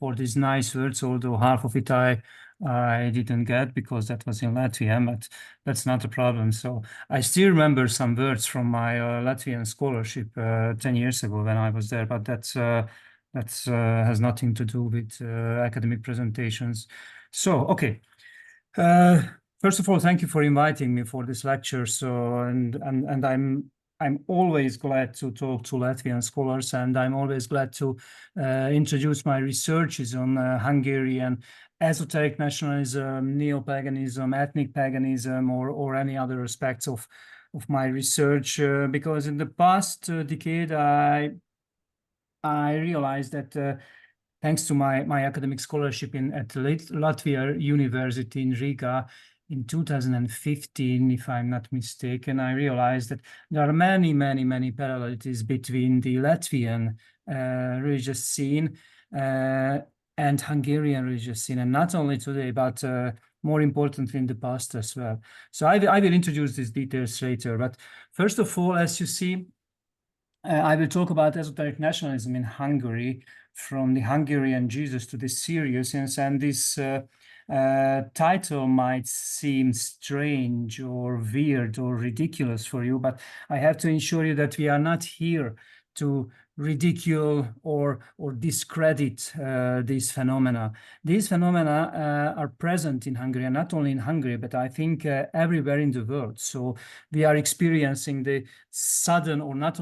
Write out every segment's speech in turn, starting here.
for these nice words, although half of it I didn't get because that was in Latvian, but that's not a problem. So I still remember some words from my Latvian scholarship 10 years ago when I was there, but that's has nothing to do with academic presentations. So, okay. First of all, thank you for inviting me for this lecture. So, and I'm always glad to talk to Latvian scholars, and I'm always glad to introduce my researches on Hungarian esoteric nationalism, neo-paganism, ethnic paganism, or any other aspects of my research. Because in the past decade, I realized that thanks to my academic scholarship at Latvijas University in Riga in 2015, if I'm not mistaken, I realized that there are many parallelities between the Latvian religious scene and Hungarian religious scene, and not only today, but more importantly in the past as well. So I will introduce these details later, but first of all, as you see, I will talk about esoteric nationalism in Hungary, from the Hungarian Jesus to the Sīriusiešiem, and this title might seem strange or weird or ridiculous for you, but I have to assure you that we are not here to ridicule or discredit these phenomena. These phenomena are present in Hungary, and not only in Hungary, but I think everywhere in the world. So we are experiencing the sudden, or not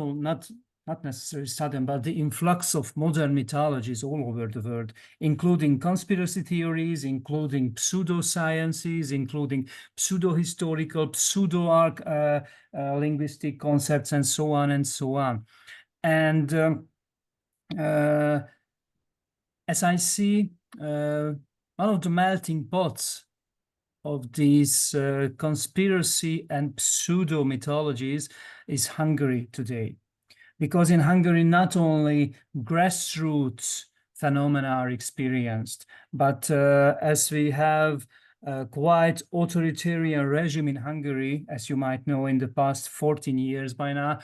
necessarily sudden, but the influx of modern mythologies all over the world, including conspiracy theories, including pseudosciences, including pseudo-historical, pseudo-linguistic concepts, and so on and so on. And as I see, one of the melting pots of these conspiracy and pseudo-mythologies is Hungary today. Because in Hungary, not only grassroots phenomena are experienced, but as we have a quite authoritarian regime in Hungary, as you might know, in the past 14 years by now,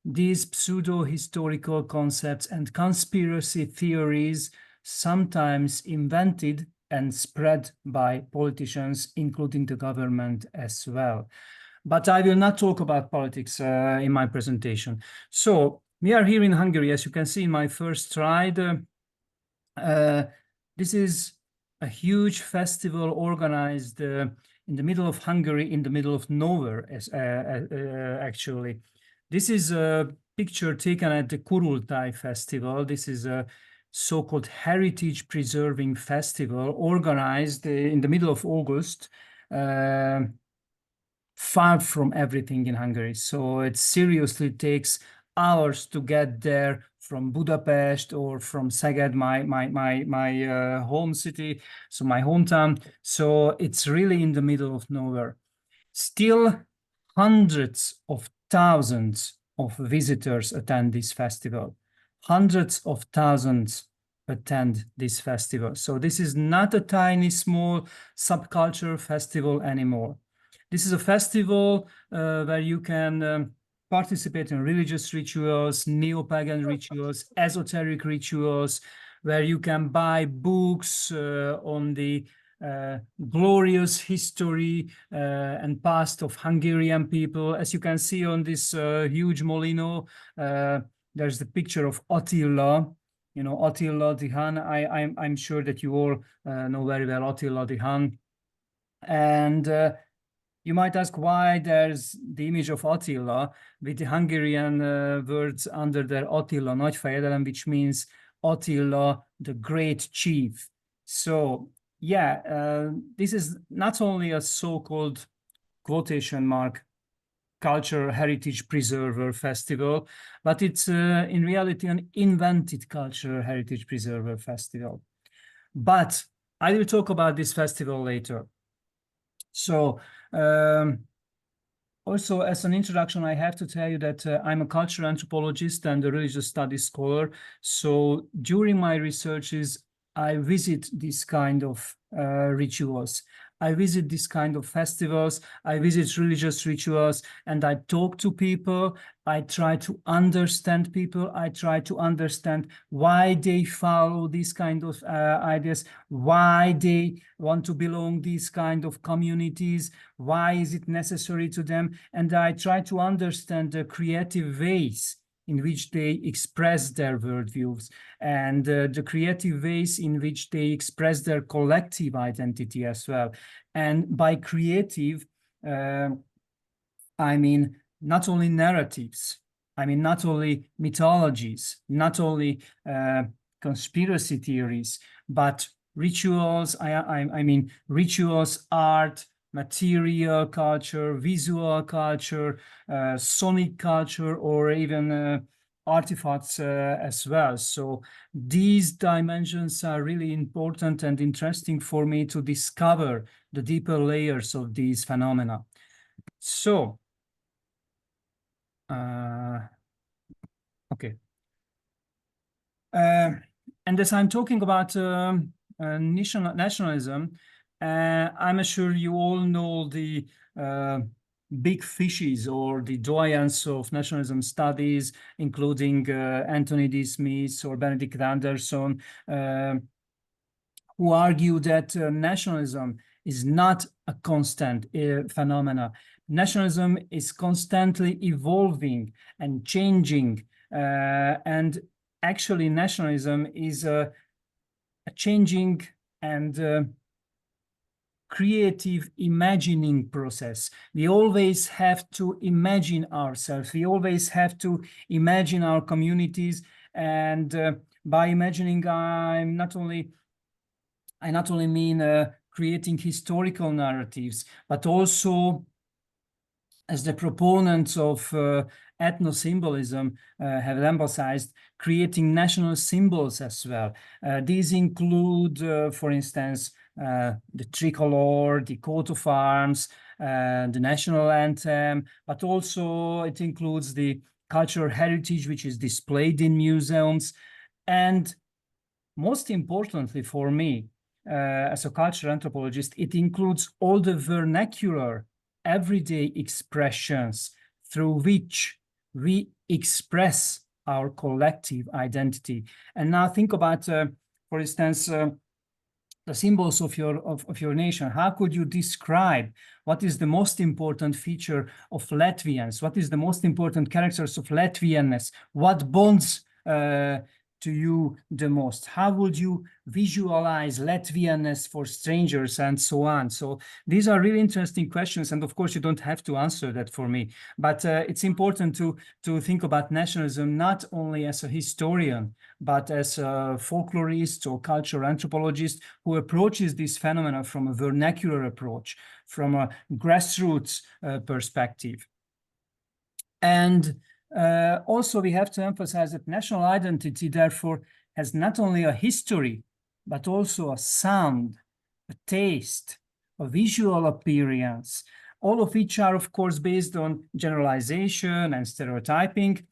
these pseudo-historical concepts and conspiracy theories, sometimes invented and spread by politicians, including the government as well. But I will not talk about politics in my presentation. So we are here in Hungary, as you can see in my first slide. This is a huge festival organized in the middle of Hungary, in the middle of nowhere, actually. This is a picture taken at the Kurultai festival. This is a so-called heritage preserving festival organized in the middle of August, far from everything in Hungary. So it seriously takes hours to get there from Budapest or from Szeged, my home city, so my hometown. So it's really in the middle of nowhere. Still, hundreds of thousands of visitors attend this festival. Hundreds of thousands attend this festival. So this is not a tiny, small subculture festival anymore. This is a festival where you can participate in religious rituals, neo-pagan rituals, esoteric rituals, where you can buy books on the glorious history and past of Hungarian people. As you can see on this huge molino, there's the picture of Attila. You know, Attila the Hun. I'm sure that you all know very well Attila the Hun. And you might ask why there's the image of Attila with the Hungarian words under there, Attila Nagyfejedelem, which means Attila, the great chief. So yeah, this is not only a so-called quotation mark cultural heritage preserver festival, but it's in reality an invented cultural heritage preserver festival. But I will talk about this festival later. So also, as an introduction, I have to tell you that I'm a cultural anthropologist and a religious studies scholar. So during my researches, I visit this kind of rituals. I visit this kind of festivals, I visit religious rituals, and I talk to people. I try to understand people. I try to understand why they follow these kind of ideas, why they want to belong these kind of communities, why is it necessary to them, and I try to understand the creative ways in which they express their worldviews, and the creative ways in which they express their collective identity as well. And by creative, I mean not only narratives, I mean not only mythologies, not only conspiracy theories, but rituals, I mean rituals, art, material culture, visual culture, sonic culture, or even artifacts as well. So these dimensions are really important and interesting for me to discover the deeper layers of these phenomena. So, okay. And as I'm talking about nationalism, I'm sure you all know the big fishes or the doyens of nationalism studies, including Anthony D. Smith or Benedict Anderson, who argue that nationalism is not a constant phenomena. Nationalism is constantly evolving and changing, and actually nationalism is a changing and creative imagining process. We always have to imagine ourselves. We always have to imagine our communities. And by imagining, I not only mean creating historical narratives, but also, as the proponents of ethno-symbolism have emphasized, creating national symbols as well. These include, for instance, the tricolor, the coat of arms, the national anthem, but also it includes the cultural heritage which is displayed in museums. And most importantly for me, as a cultural anthropologist, it includes all the vernacular, everyday expressions through which we express our collective identity. And now think about, for instance, the symbols of your nation. How could you describe what is the most important feature of Latvians? What is the most important characters of Latvianness? What bonds to you the most? How would you visualize Latvianness for strangers, and so on? So these are really interesting questions, and of course you don't have to answer that for me, but it's important to think about nationalism not only as a historian, but as a folklorist or cultural anthropologist who approaches this phenomena from a vernacular approach, from a grassroots perspective. And also, we have to emphasize that national identity, therefore, has not only a history, but also a sound, a taste, a visual appearance, all of which are, of course, based on generalization and stereotyping.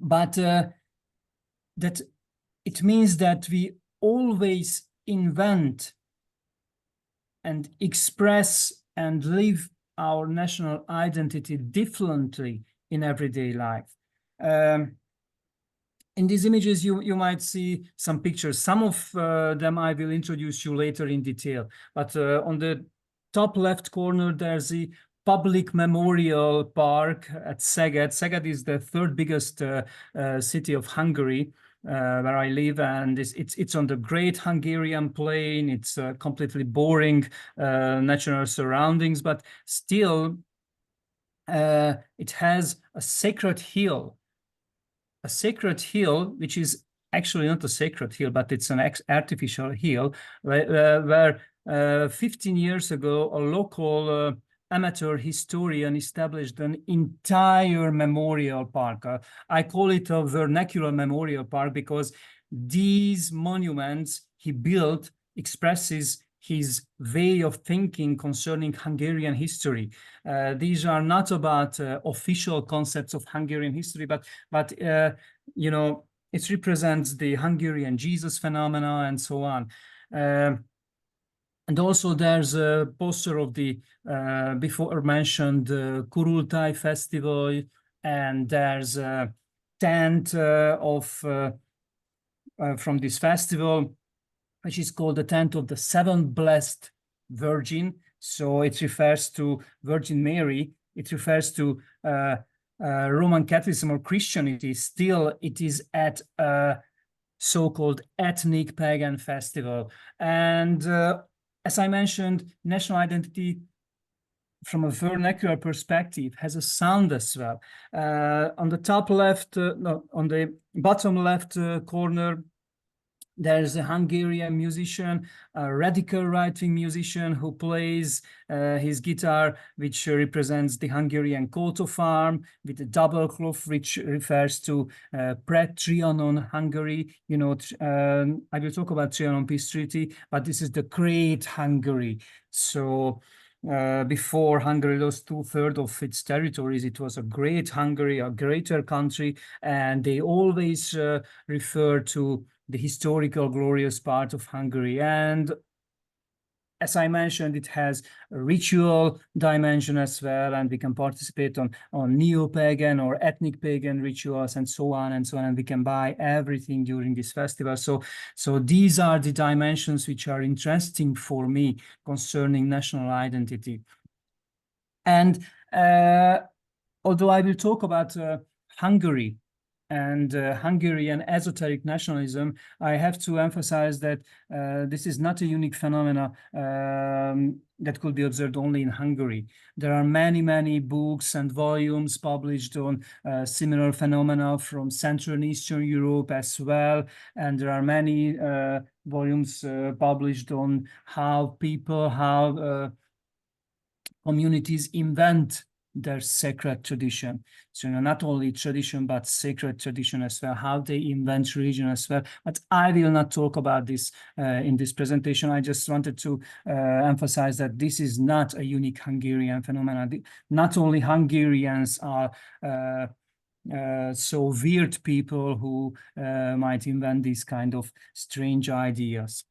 But that it means that we always invent and express and live our national identity differently in everyday life. In these images, you might see some pictures. Some of them I will introduce you later in detail. But on the top left corner, there's the public memorial park at Szeged. Szeged is the third biggest city of Hungary, where I live, and it's on the Great Hungarian Plain. It's completely boring natural surroundings, but still it has a sacred hill, which is actually not a sacred hill, but it's an artificial hill, where 15 years ago, a local amateur historian established an entire memorial park. I call it a vernacular memorial park because these monuments he built expresses his way of thinking concerning Hungarian history. These are not about official concepts of Hungarian history, but you know, it represents the Hungarian Jesus phenomena and so on. And also there's a poster of the before mentioned Kurultai festival, and there's a tent from this festival, which is called the tent of the Seven Blessed Virgin. So it refers to Virgin Mary. It refers to Roman Catholicism or Christianity. Still, it is at a so-called ethnic pagan festival. And as I mentioned, national identity from a vernacular perspective has a sound as well. On the top left, no, on the bottom left corner, there's a Hungarian musician, a radical right-wing musician who plays his guitar, which represents the Hungarian coat of arms, with a double cloth, which refers to pre-Trianon Hungary. You know, I will talk about Trianon Peace Treaty, but this is the Great Hungary. So before Hungary lost 2/3 of its territories, it was a great Hungary, a greater country, and they always refer to the historical glorious part of Hungary. And as I mentioned, it has a ritual dimension as well, and we can participate on neo-pagan or ethnic pagan rituals and so on and so on, and we can buy everything during this festival. So these are the dimensions which are interesting for me concerning national identity. And although I will talk about Hungary and Hungarian esoteric nationalism, I have to emphasize that this is not a unique phenomena that could be observed only in Hungary. There are many, many books and volumes published on similar phenomena from Central and Eastern Europe as well. And there are many volumes published on how communities invent their sacred tradition. So, you know, not only tradition, but sacred tradition as well, how they invent religion as well. But I will not talk about this in this presentation. I just wanted to emphasize that this is not a unique Hungarian phenomenon. Not only Hungarians are so weird people who might invent these kind of strange ideas.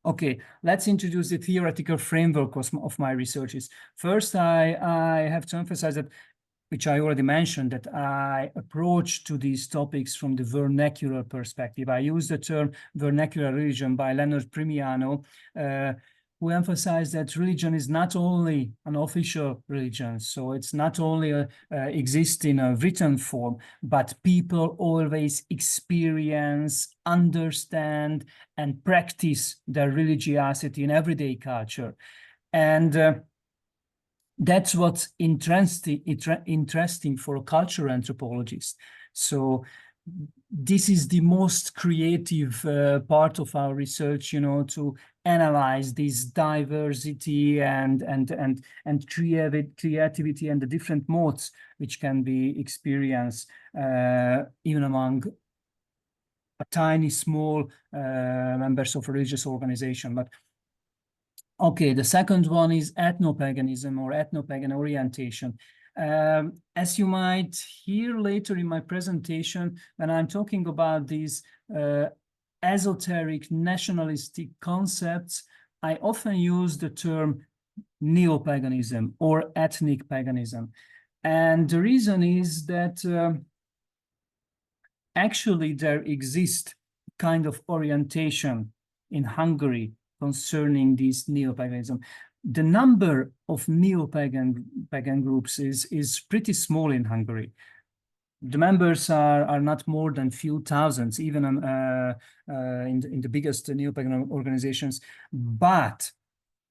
Okay, let's introduce the theoretical framework of my researches. First, I have to emphasize that, which I already mentioned, that I approach to these topics from the vernacular perspective. I use the term vernacular religion by Leonard Primiano, who emphasized that religion is not only an official religion, so it's not only exist in a written form, but people always experience, understand, and practice their religiosity in everyday culture. And that's what's interesting for a cultural anthropologist. So this is the most creative part of our research, you know, to analyze this diversity and creativity and the different modes which can be experienced even among a tiny, small members of a religious organization. But okay, the second one is ethnopaganism or ethnopagan orientation. As you might hear later in my presentation, when I'm talking about these esoteric nationalistic concepts, I often use the term neo-paganism or ethnic paganism. And the reason is that actually there exists kind of orientation in Hungary concerning this neo-paganism. The number of neo-pagan groups is pretty small in Hungary. The members are not more than few thousands, even in the biggest neo-pagan organizations, but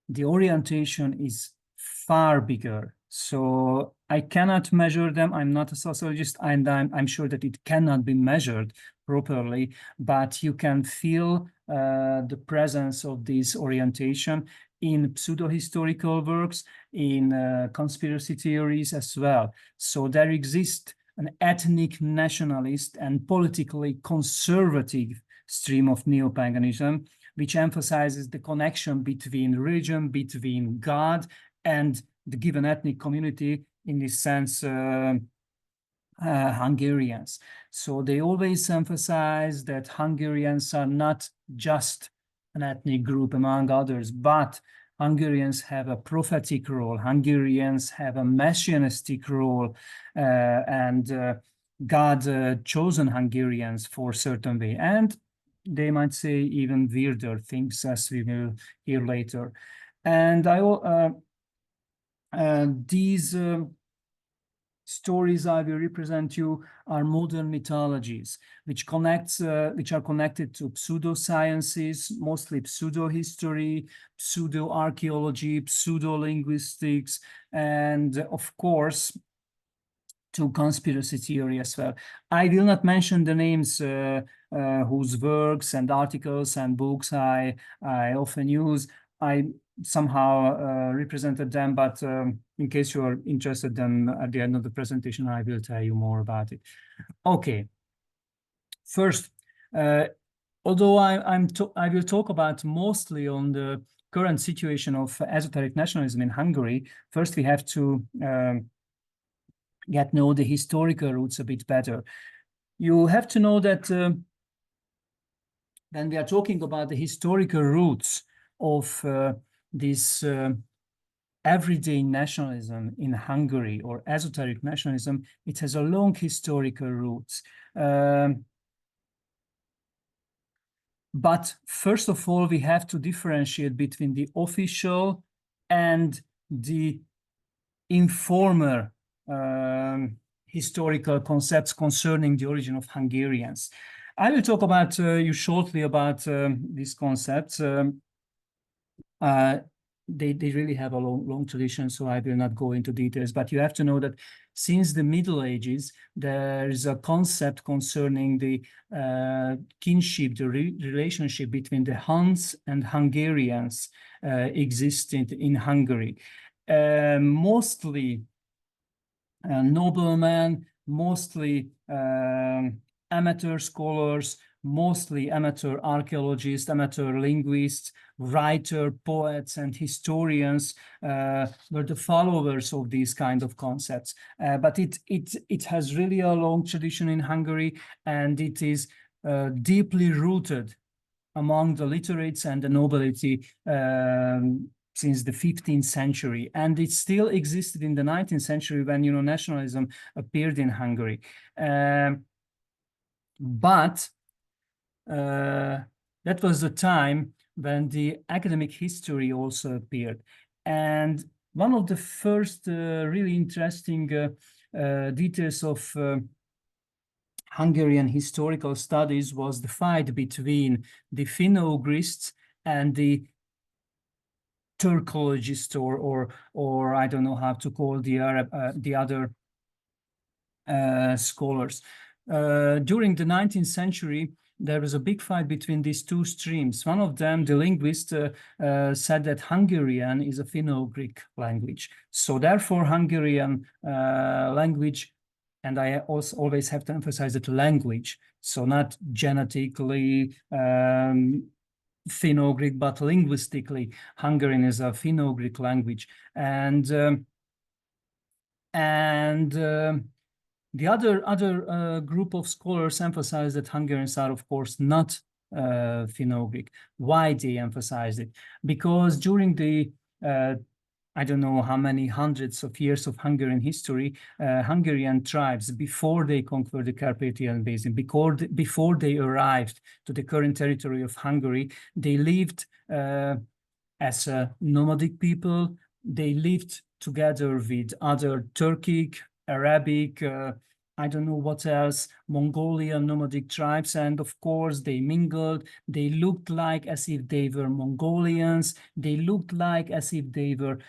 the orientation is far bigger. So I cannot measure them. I'm not a sociologist, and I'm sure that it cannot be measured properly, but you can feel the presence of this orientation in pseudo-historical works, in conspiracy theories as well. So there exists an ethnic nationalist and politically conservative stream of neo-paganism, which emphasizes the connection between religion, between God, and the given ethnic community, in this sense, Hungarians. So they always emphasize that Hungarians are not just an ethnic group among others, but Hungarians have a prophetic role. Hungarians have a messianistic role, and God chosen Hungarians for a certain way. And they might say even weirder things, as we will hear later. And these stories I will represent you are modern mythologies, which are connected to pseudosciences, mostly pseudo-history, pseudo-archaeology, pseudo-linguistics, and of course, to conspiracy theory as well. I will not mention the names whose works and articles and books I often use. I somehow represented them, but in case you are interested, then at the end of the presentation, I will tell you more about it. Okay. First, although I will talk about mostly on the current situation of esoteric nationalism in Hungary, first we have to get know the historical roots a bit better. You have to know that when we are talking about the historical roots of this everyday nationalism in Hungary, or esoteric nationalism, it has a long historical roots. But first of all, we have to differentiate between the official and the informal historical concepts concerning the origin of Hungarians. I will talk about you shortly about these concepts. They really have a long tradition, so I will not go into details, but you have to know that since the Middle Ages, there is a concept concerning the kinship, the relationship between the Huns and Hungarians existing in Hungary. Mostly noblemen, mostly amateur scholars, mostly amateur archaeologists, amateur linguists, writers, poets, and historians were the followers of these kind of concepts. But it has really a long tradition in Hungary, and it is deeply rooted among the literates and the nobility since the 15th century, and it still existed in the 19th century when nationalism appeared in Hungary. But that was the time when the academic history also appeared. And one of the first really interesting details of Hungarian historical studies was the fight between the Finno-Ugrists and the Turkologist, or I don't know how to call the other scholars. During the 19th century, there was a big fight between these two streams. One of them, the linguist, said that Hungarian is a Finno-Ugric language. So therefore, Hungarian language, and I also always have to emphasize that language, so not genetically Finno-Ugric, but linguistically, Hungarian is a Finno-Ugric language. And the other group of scholars emphasize that Hungarians are, of course, not Finno-Ugric. Why they emphasize it? Because during the I don't know how many hundreds of years of Hungarian history, Hungarian tribes, before they conquered the Carpathian Basin, before they arrived to the current territory of Hungary, they lived as a nomadic people. They lived together with other Turkic, Arabic, I don't know what else, Mongolian nomadic tribes, and of course they mingled. They looked like as if they were Mongolians. They looked like as if they were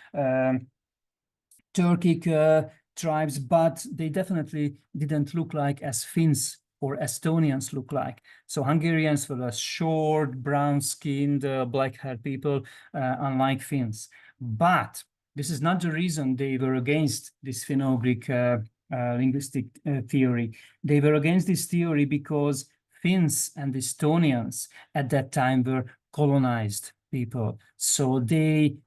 Turkic tribes, but they definitely didn't look like as Finns or Estonians look like. So Hungarians were short, brown-skinned, black-haired people, unlike Finns. But this is not the reason they were against this Finno-Ugric linguistic theory. They were against this theory because Finns and Estonians at that time were colonized people. So they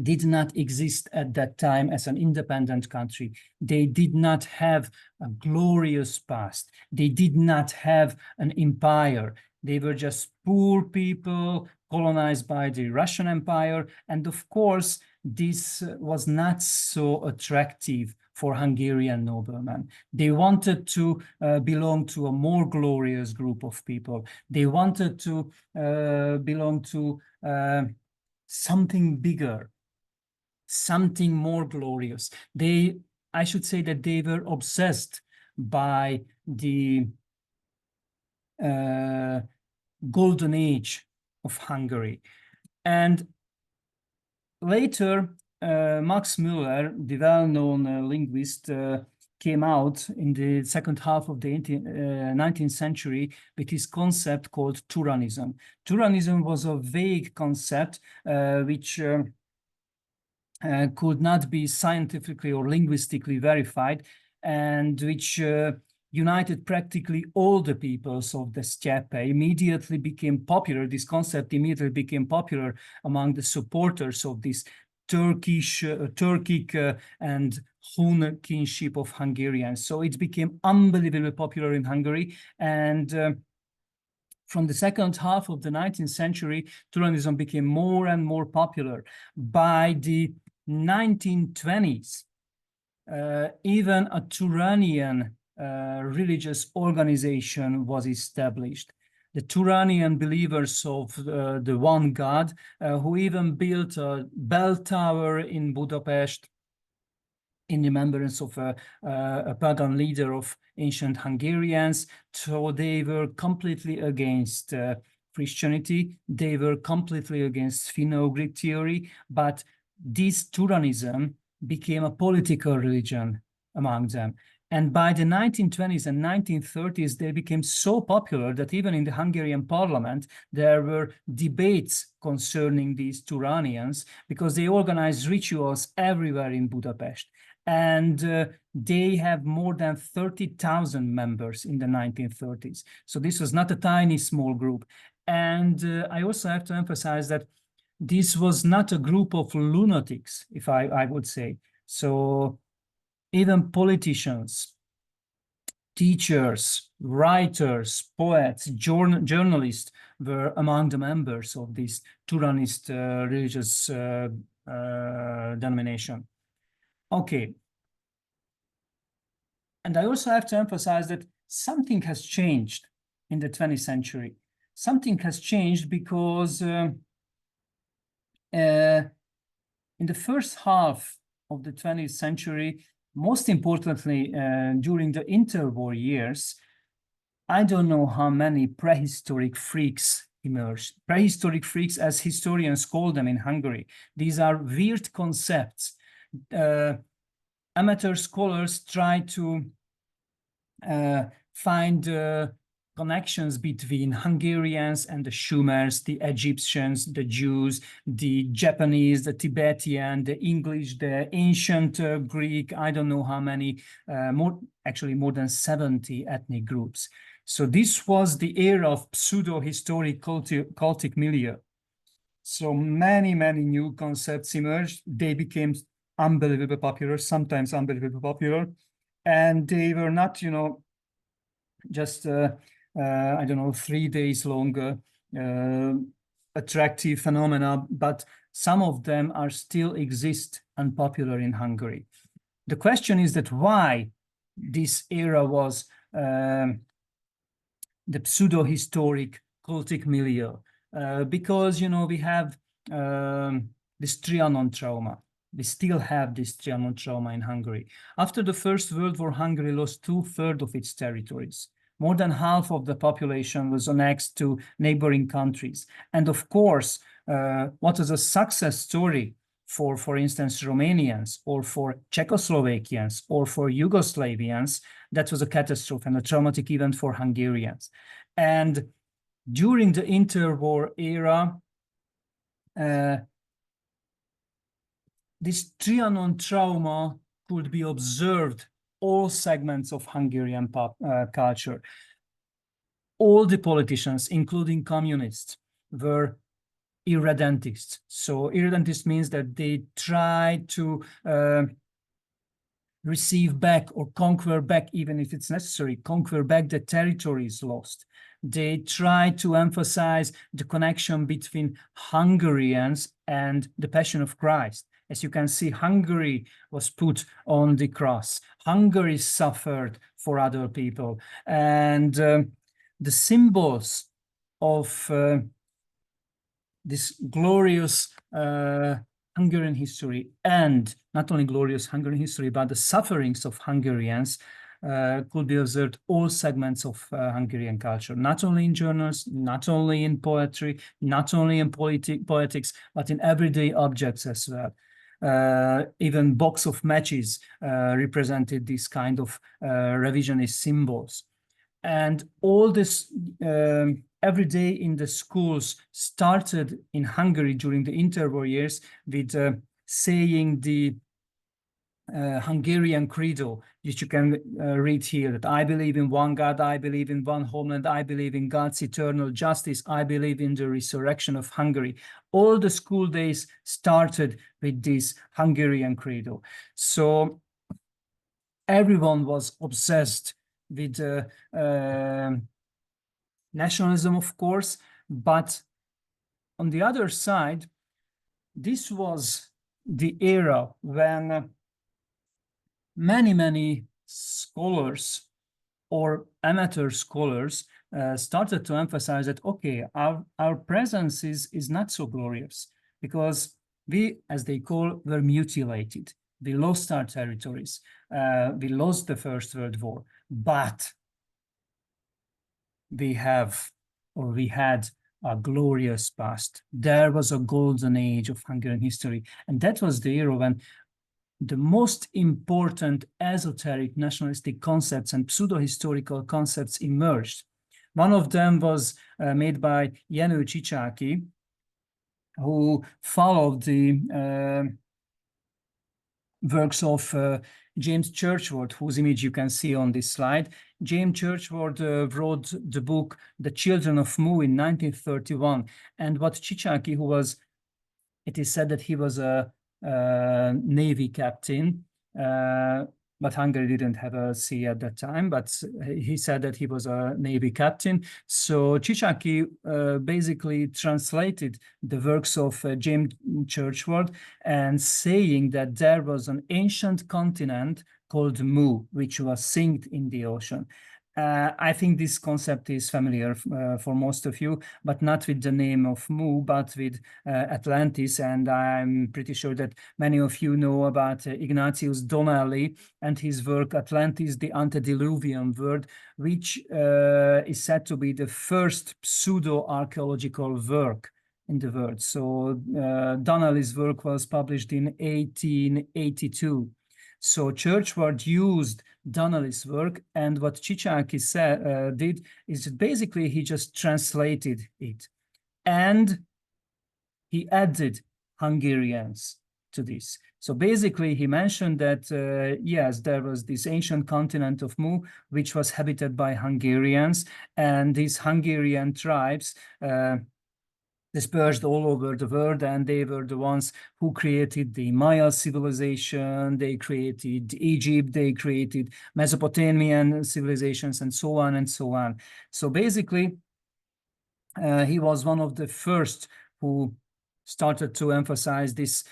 did not exist at that time as an independent country. They did not have a glorious past. They did not have an empire. They were just poor people colonized by the Russian Empire. And of course, this was not so attractive for Hungarian noblemen. They wanted to belong to a more glorious group of people. They wanted to belong to something bigger, something more glorious. I should say that they were obsessed by the golden age of Hungary. And later, Max Müller, the well-known linguist, came out in the second half of the 19th century with his concept called Turanism. Turanism was a vague concept which could not be scientifically or linguistically verified, and which united practically all the peoples of the steppe. Immediately became popular. This concept immediately became popular among the supporters of this Turkic and Hun kinship of Hungarians. So it became unbelievably popular in Hungary. And from the second half of the 19th century, Turanism became more and more popular. By the 1920s, even a Turanian religious organization was established. The Turanian believers of the one God, who even built a bell tower in Budapest in remembrance of a pagan leader of ancient Hungarians. So they were completely against Christianity. They were completely against Finno-Greek theory, but this Turanism became a political religion among them. And by the 1920s and 1930s, they became so popular that even in the Hungarian parliament, there were debates concerning these Turanians, because they organized rituals everywhere in Budapest. And they have more than 30,000 members in the 1930s. So this was not a tiny, small group. And I also have to emphasize that this was not a group of lunatics, if I would say. So even politicians, teachers, writers, poets, journalists were among the members of this Turanist religious denomination. Okay. And I also have to emphasize that something has changed in the 20th century. Something has changed because in the first half of the 20th century, most importantly, during the interwar years, I don't know how many prehistoric freaks emerged. Prehistoric freaks, as historians call them in Hungary. These are weird concepts. Amateur scholars try to find connections between Hungarians and the Shumers, the Egyptians, the Jews, the Japanese, the Tibetan, the English, the ancient Greek, I don't know how many, more than 70 ethnic groups. So this was the era of pseudo-historic cultic milieu. So many new concepts emerged. They became unbelievably popular, sometimes unbelievably popular. And they were not, just I don't know, 3 days longer attractive phenomena, but some of them are still exist unpopular in Hungary. The question is that why this era was the pseudo-historic cultic milieu, because we have this Trianon trauma. We still have this Trianon trauma in Hungary. After the First World War, Hungary lost 2/3 of its territories. More than half of the population was annexed to neighboring countries. And of course, what was a success story for instance, Romanians or for Czechoslovakians or for Yugoslavians, that was a catastrophe and a traumatic event for Hungarians. And during the interwar era, this Trianon trauma could be observed all segments of Hungarian culture. All the politicians, including communists, were irredentists. So irredentist means that they try to receive back or conquer back, even if it's necessary, conquer back the territories lost. They try to emphasize the connection between Hungarians and the Passion of Christ. As you can see, Hungary was put on the cross. Hungary suffered for other people. And the symbols of this glorious Hungarian history, and not only glorious Hungarian history, but the sufferings of Hungarians could be observed all segments of Hungarian culture, not only in journals, not only in poetry, not only in politics, but in everyday objects as well. Even box of matches represented this kind of revisionist symbols. And all this every day in the schools started in Hungary during the interwar years with saying the Hungarian credo, which you can read here, that I believe in one God, I believe in one homeland, I believe in God's eternal justice, I believe in the resurrection of Hungary. All the school days started with this Hungarian credo. So everyone was obsessed with nationalism, of course, but on the other side, this was the era when many scholars or amateur scholars started to emphasize that, okay, our presence is not so glorious because we, as they call, were mutilated. We lost our territories. We lost the First World War, but we had a glorious past. There was a golden age of Hungarian history. And that was the era when the most important esoteric nationalistic concepts and pseudo-historical concepts emerged. One of them was made by Jenő Csicsaki, who followed the works of James Churchward, whose image you can see on this slide. James Churchward wrote the book The Children of Mu in 1931. And what Csicsaki, who was, it is said that he was a Navy captain, but Hungary didn't have a sea at that time, but he said that he was a Navy captain. So Csicsaki basically translated the works of James Churchward and saying that there was an ancient continent called Mu, which was sunk in the ocean. I think this concept is familiar for most of you, but not with the name of Mu, but with Atlantis. And I'm pretty sure that many of you know about Ignatius Donnelly and his work Atlantis, the Antediluvian World, which is said to be the first pseudo-archaeological work in the world. So Donnelly's work was published in 1882. So Churchward used Donnelly's work, and what Csicsaki did is that basically he just translated it, and he added Hungarians to this. So basically he mentioned that, yes, there was this ancient continent of Mu, which was habited by Hungarians, and these Hungarian tribes dispersed all over the world, and they were the ones who created the Maya civilization, they created Egypt, they created Mesopotamian civilizations, and so on and so on. So basically, he was one of the first who started to emphasize this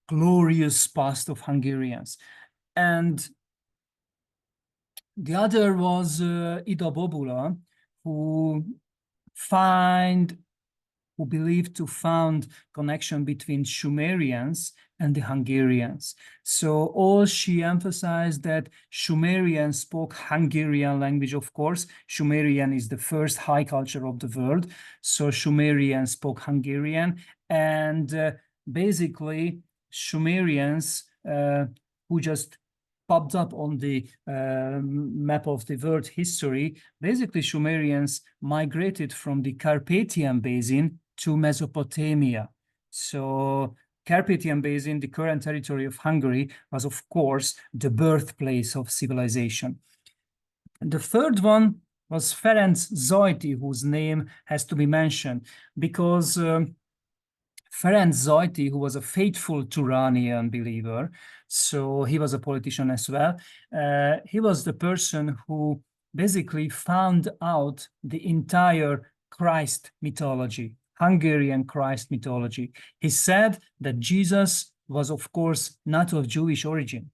glorious past of Hungarians. And the other was Ida Bobula, who believed to found connection between Sumerians and the Hungarians. So all she emphasized that Sumerians spoke Hungarian language, of course. Sumerian is the first high culture of the world. So Sumerians spoke Hungarian, and basically Sumerians who just popped up on the map of the world history, basically Sumerians migrated from the Carpathian Basin to Mesopotamia. So Carpathian Basin, the current territory of Hungary, was of course the birthplace of civilization. And the third one was Ferenc Zajti, whose name has to be mentioned, because Ferenc Zajti, who was a faithful Turanian believer, so he was a politician as well, he was the person who basically found out the entire Christ mythology, Hungarian Christ mythology. He said that Jesus was, of course, not of Jewish origin.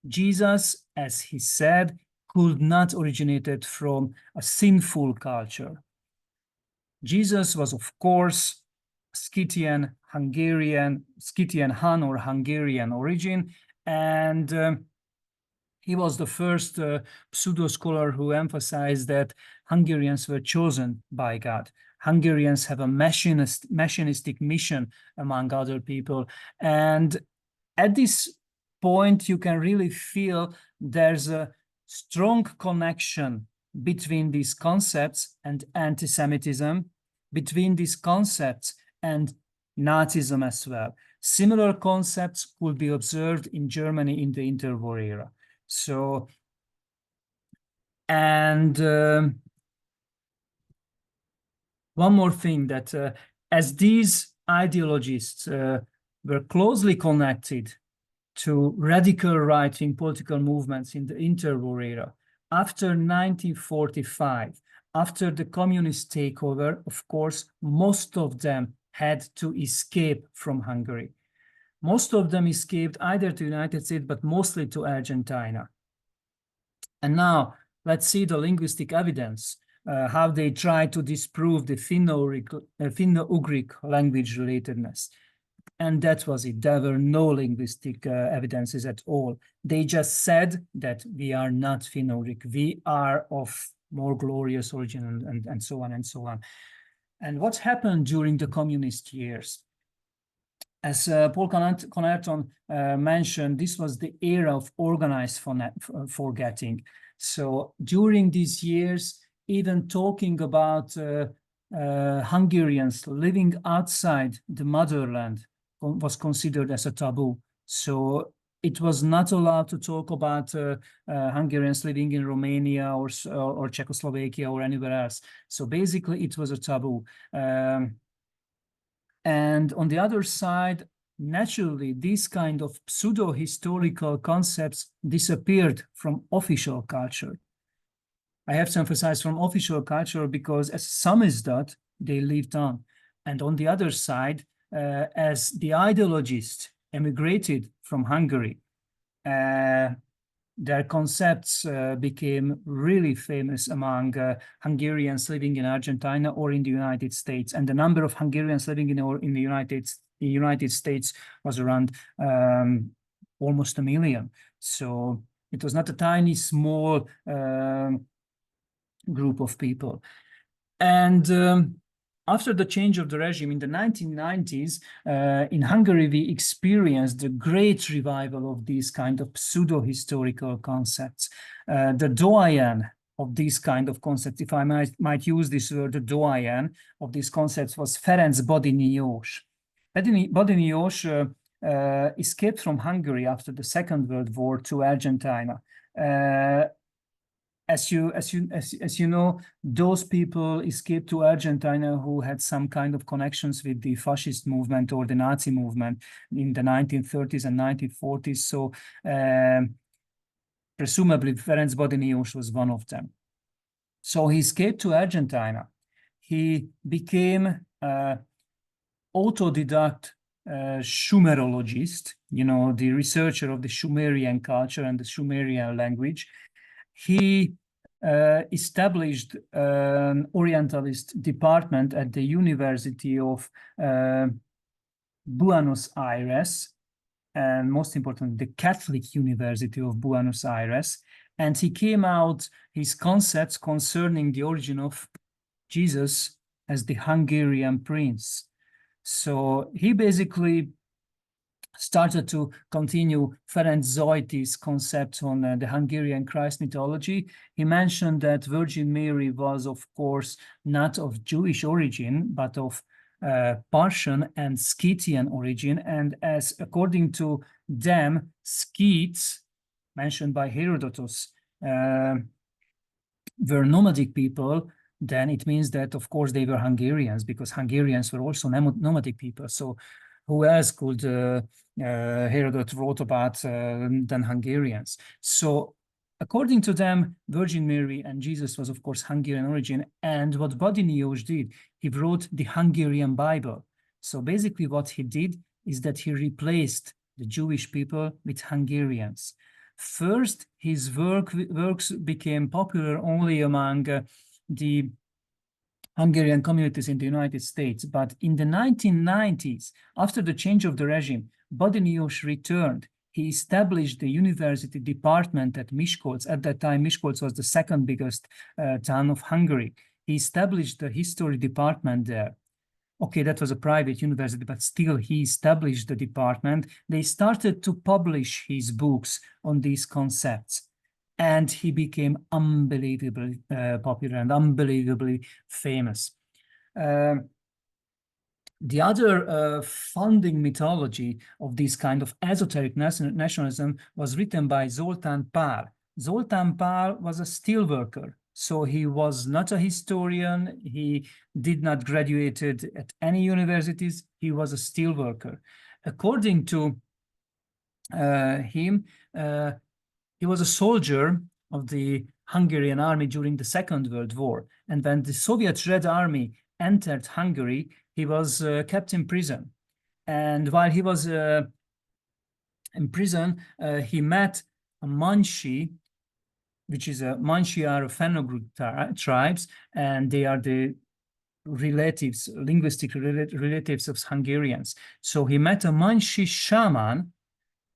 Jesus, as he said, could not originate from a sinful culture. Jesus was, of course, Scythian, Hungarian, Scythian Han or Hungarian origin, and he was the first pseudo-scholar who emphasized that Hungarians were chosen by God. Hungarians have a messianistic mission among other people. And at this point, you can really feel there's a strong connection between these concepts and anti-Semitism, between these concepts and Nazism as well. Similar concepts could be observed in Germany in the interwar era. So, and one more thing, that as these ideologists were closely connected to radical right-wing political movements in the interwar era, after 1945, after the communist takeover, of course, most of them had to escape from Hungary. Most of them escaped either to the United States, but mostly to Argentina. And now let's see the linguistic evidence, how they try to disprove the Finno-Ugric language relatedness. And that was it. There were no linguistic evidences at all. They just said that we are not Finno-Ugric. We are of more glorious origin, and so on and so on. And what happened during the communist years? As Paul Connerton mentioned, this was the era of organized forgetting. So during these years, even talking about Hungarians living outside the motherland was considered as a taboo. So it was not allowed to talk about Hungarians living in Romania or Czechoslovakia or anywhere else. So basically, it was a taboo. And on the other side, naturally, these kind of pseudo-historical concepts disappeared from official culture. I have to emphasize from official culture because as samizdat, they lived on. And on the other side, as the ideologists emigrated from Hungary, their concepts became really famous among Hungarians living in Argentina or in the United States. And the number of Hungarians living in the United States was around almost 1 million. So it was not a tiny, small group of people. And after the change of the regime in the 1990s, in Hungary, we experienced a great revival of these kind of pseudo-historical concepts. The doyen of these kind of concepts, if I might use this word, the doyen of these concepts was Ferenc Bodinyi-Jós. Bodinyi-Jós escaped from Hungary after the Second World War to Argentina. As you know, those people escaped to Argentina who had some kind of connections with the fascist movement or the Nazi movement in the 1930s and 1940s. So presumably Ferenc Bodinyi-Jós was one of them. So he escaped to Argentina. He became an autodidact Sumerologist, you know, the researcher of the Sumerian culture and the Sumerian language. He established an Orientalist department at the University of Buenos Aires, and most importantly, the Catholic University of Buenos Aires. And he came out his concepts concerning the origin of Jesus as the Hungarian prince. So he basically started to continue Ferenc Zajti's concept on the Hungarian Christ mythology. He mentioned that Virgin Mary was, of course, not of Jewish origin, but of Parthian and Scythian origin. And as according to them, Scythes, mentioned by Herodotus, were nomadic people, then it means that, of course, they were Hungarians, because Hungarians were also nomadic people. So who else could Herodot wrote about than Hungarians? So according to them, Virgin Mary and Jesus was, of course, Hungarian origin. And what Bodinius did, he wrote the Hungarian Bible. So basically what he did is that he replaced the Jewish people with Hungarians. First, his works became popular only among the Hungarian communities in the United States. But in the 1990s, after the change of the regime, Bodinius returned. He established the university department at Miskolc. At that time, Miskolc was the second biggest town of Hungary. He established the history department there. Okay, that was a private university, but still he established the department. They started to publish his books on these concepts, and he became unbelievably popular and unbelievably famous. The other founding mythology of this kind of esoteric nationalism was written by Zoltán Pál. Zoltán Pál was a steelworker, so he was not a historian. He did not graduated at any universities. He was a steelworker. According to him, he was a soldier of the Hungarian army during the Second World War. And when the Soviet Red Army entered Hungary, he was kept in prison. And while he was in prison, he met a Mansi, which is a Mansi are a Fenno tribes, and they are the relatives, linguistic relatives of Hungarians. So he met a Mansi shaman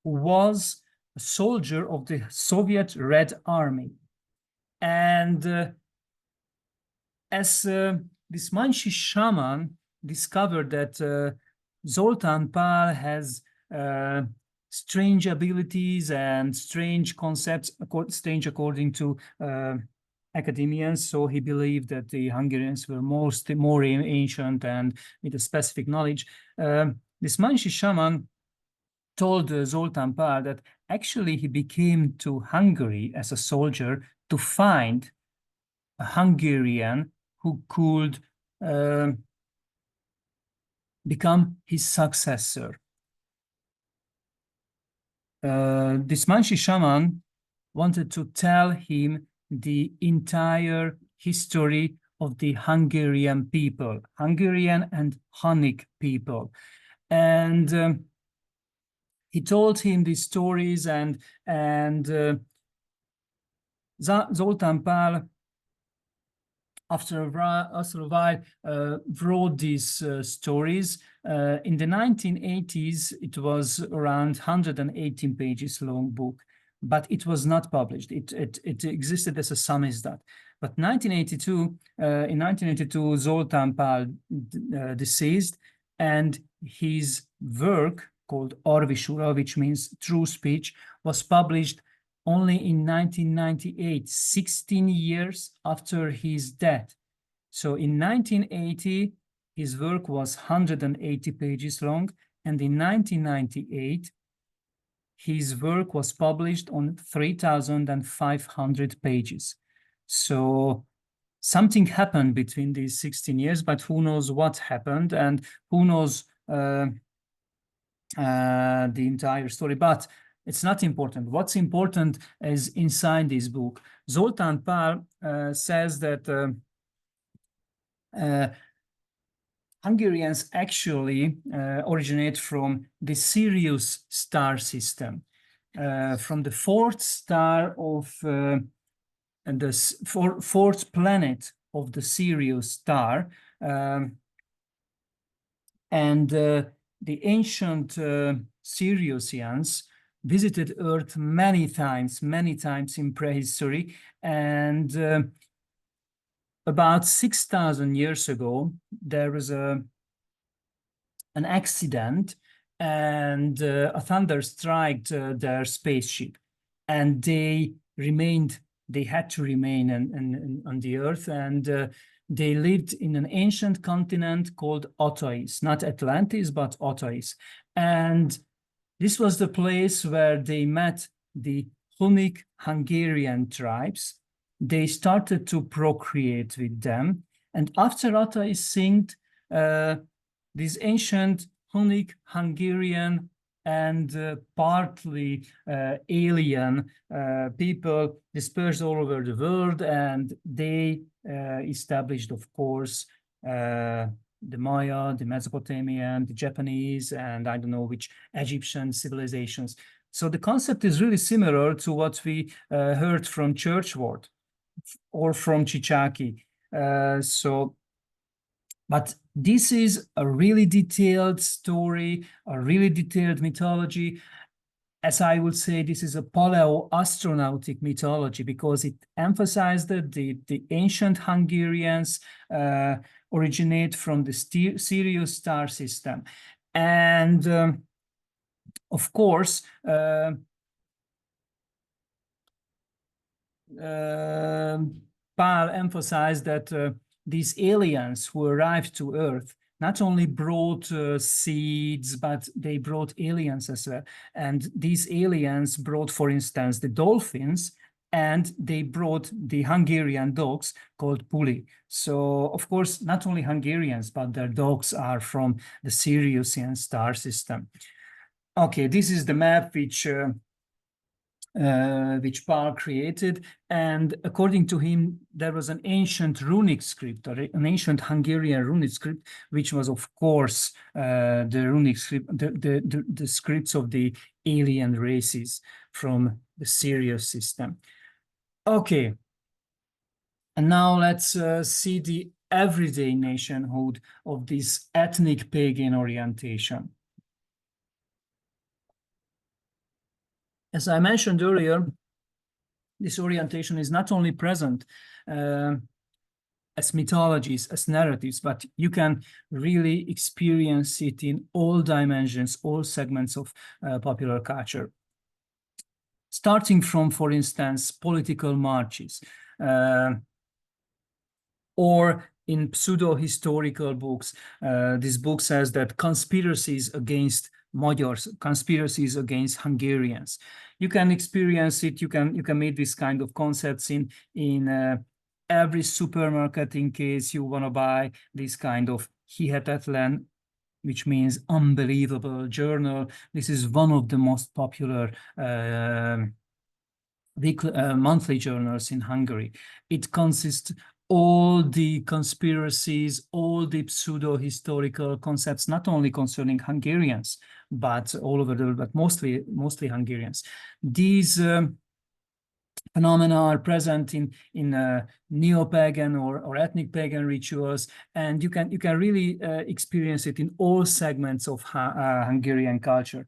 who was a soldier of the Soviet Red Army. And as this Mansi shaman discovered that Zoltán Pál has strange abilities and strange concepts, strange according to academians, so he believed that the Hungarians were more ancient and with a specific knowledge. This Mansi shaman told Zoltán Pál that actually he became to Hungary as a soldier to find a Hungarian who could become his successor. This Mansi shaman wanted to tell him the entire history of the Hungarian people, Hungarian and Hunnic people. And he told him these stories, and Zoltán Pál, after a while, wrote these stories. In the 1980s, it was around 118 pages long book, but it was not published. It existed as a samizdat. But in 1982, Zoltán Pál deceased, and his work called Orvisura, which means true speech, was published only in 1998, 16 years after his death. So in 1980, his work was 180 pages long, and in 1998, his work was published on 3,500 pages. So something happened between these 16 years, but who knows what happened, and who knows the entire story. But it's not important. What's important is inside this book. Zoltán Pál says that Hungarians actually originate from the Sirius star system, from the fourth star of the fourth planet of the Sirius star, and the ancient Siriusians visited Earth many times in prehistory, and about 6,000 years ago, there was an accident, and a thunder struck their spaceship, and they had to remain on the Earth, and they lived in an ancient continent called Otois, not Atlantis, but Otois. And this was the place where they met the Hunnic Hungarian tribes. they started to procreate with them. And after Atta is synced, these ancient Hunnic, Hungarian, and partly alien people dispersed all over the world, and they established, of course, the Maya, the Mesopotamian, the Japanese, and I don't know which Egyptian civilizations. So the concept is really similar to what we heard from Churchward or from Chichaki. But this is a really detailed story, a really detailed mythology. As I would say, this is a paleo-astronautic mythology because it emphasized that the ancient Hungarians originate from the Sirius star system. And of course, Pál emphasized that these aliens who arrived to Earth not only brought seeds, but they brought aliens as well. And these aliens brought, for instance, the dolphins, and they brought the Hungarian dogs called puli. So, of course, not only Hungarians, but their dogs are from the Siriusian star system. Okay, this is the map which Pál created, and according to him, there was an ancient runic script, or an ancient Hungarian runic script, which was, of course, the runic script, the scripts of the alien races from the Sirius system. Okay, and now let's see the everyday nationhood of this ethnic pagan orientation. As I mentioned earlier, this orientation is not only present as mythologies, as narratives, but you can really experience it in all dimensions, all segments of popular culture. Starting from, for instance, political marches, or in pseudo-historical books. This book says that conspiracies against Magyars, conspiracies against Hungarians. You can experience it. You can meet this kind of concepts in every supermarket in case you want to buy this kind of hihetetlen, which means unbelievable journal. This is one of the most popular monthly journals in Hungary. It consists all the conspiracies, all the pseudo-historical concepts, not only concerning Hungarians, but all over the world, but mostly Hungarians. These phenomena are present in neo-pagan or ethnic pagan rituals, and you can really experience it in all segments of Hungarian culture.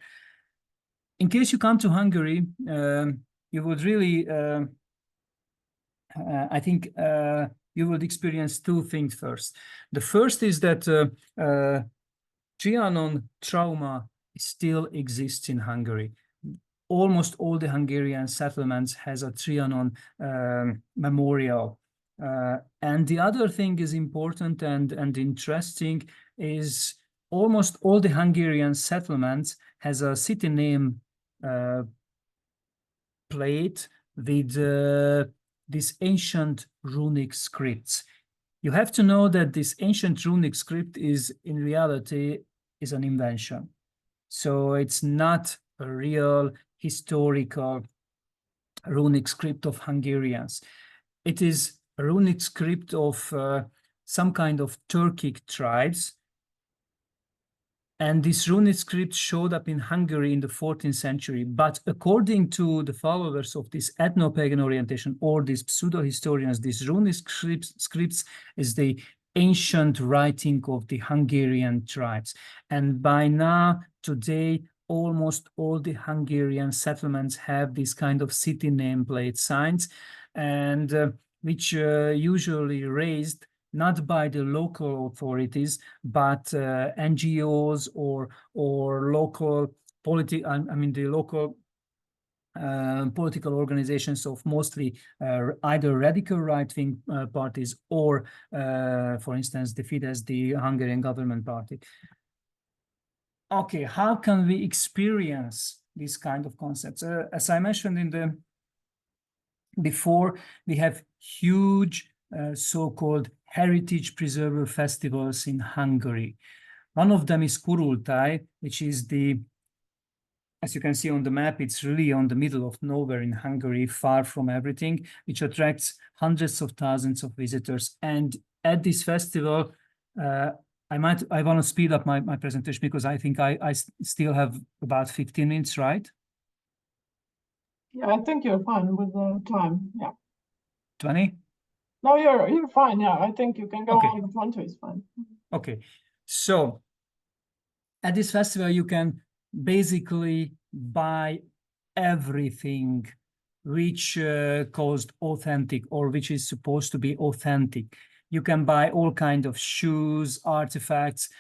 In case you come to Hungary, you would really, I think, you would experience two things first. The first is that Trianon trauma still exists in Hungary. Almost all the Hungarian settlements has a Trianon memorial. And the other thing is important and interesting is almost all the Hungarian settlements has a city name plate with these ancient runic scripts. You have to know that this ancient runic script is in reality is an invention. So it's not a real historical runic script of Hungarians. It is a runic script of some kind of Turkic tribes. And this runic script showed up in Hungary in the 14th century. But according to the followers of this ethno-pagan orientation or these pseudo-historians, these runic scripts is the ancient writing of the Hungarian tribes. And by now, today, almost all the Hungarian settlements have this kind of city nameplate signs, and which usually raised not by the local authorities, but NGOs or local the local political organizations of mostly either radical right-wing parties or, for instance, the Fidesz, the Hungarian government party. Okay, how can we experience these kind of concepts? As I mentioned before, we have huge so-called heritage preserver festivals in Hungary. One of them is Kurultai, which is as you can see on the map, it's really on the middle of nowhere in Hungary, far from everything, which attracts hundreds of thousands of visitors. And at this festival, I want to speed up my presentation because I think I still have about 15 minutes, right? Yeah, I think you're fine with the time. Yeah. 20? No, you're fine. Yeah, I think you can go Okay. on. 20 is fine. Okay. So at this festival, you can basically buy everything which caused authentic or which is supposed to be authentic. You can buy all kinds of shoes, artifacts,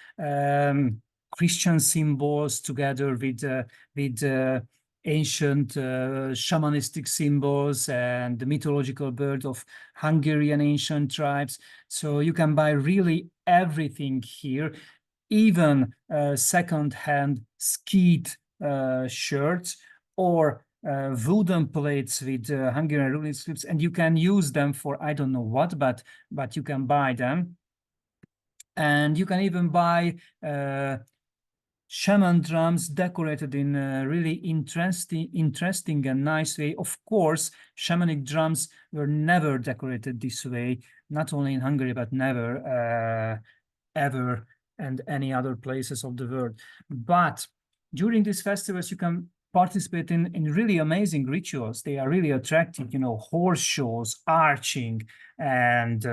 Christian symbols together with ancient shamanistic symbols and the mythological bird of Hungarian ancient tribes. So you can buy really everything here, even second-hand skeet shirts or wooden plates with Hungarian ruling scripts, and you can use them for I don't know what, but you can buy them. And you can even buy shaman drums decorated in a really interesting and nice way. Of course, shamanic drums were never decorated this way, not only in Hungary, but never, ever, and any other places of the world. But during these festivals, you can participate in really amazing rituals. They are really attractive, you know, horse shows, arching, and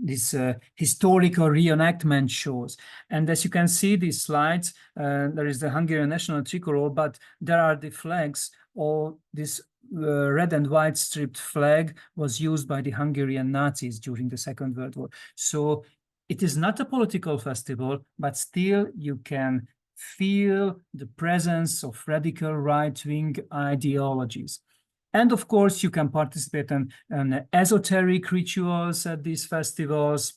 these historical reenactment shows. And as you can see these slides, there is the Hungarian national tricolor, but there are the flags. All this red and white striped flag was used by the Hungarian Nazis during the Second World War. So it is not a political festival, but still you can feel the presence of radical right-wing ideologies. And of course, you can participate in esoteric rituals at these festivals.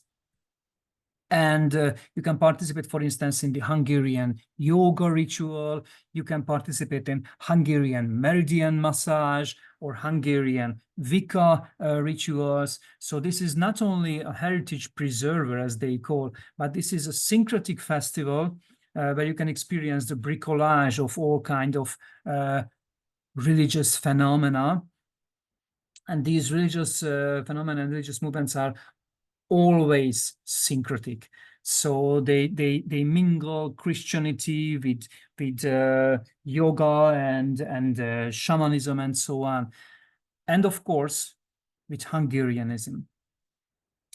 And you can participate, for instance, in the Hungarian yoga ritual. You can participate in Hungarian meridian massage or Hungarian Wicca rituals. So this is not only a heritage preserver, as they call, but this is a syncretic festival where you can experience the bricolage of all kinds of religious phenomena. And these religious phenomena and religious movements are always syncretic. So they mingle Christianity with yoga and shamanism and so on. And of course, with Hungarianism.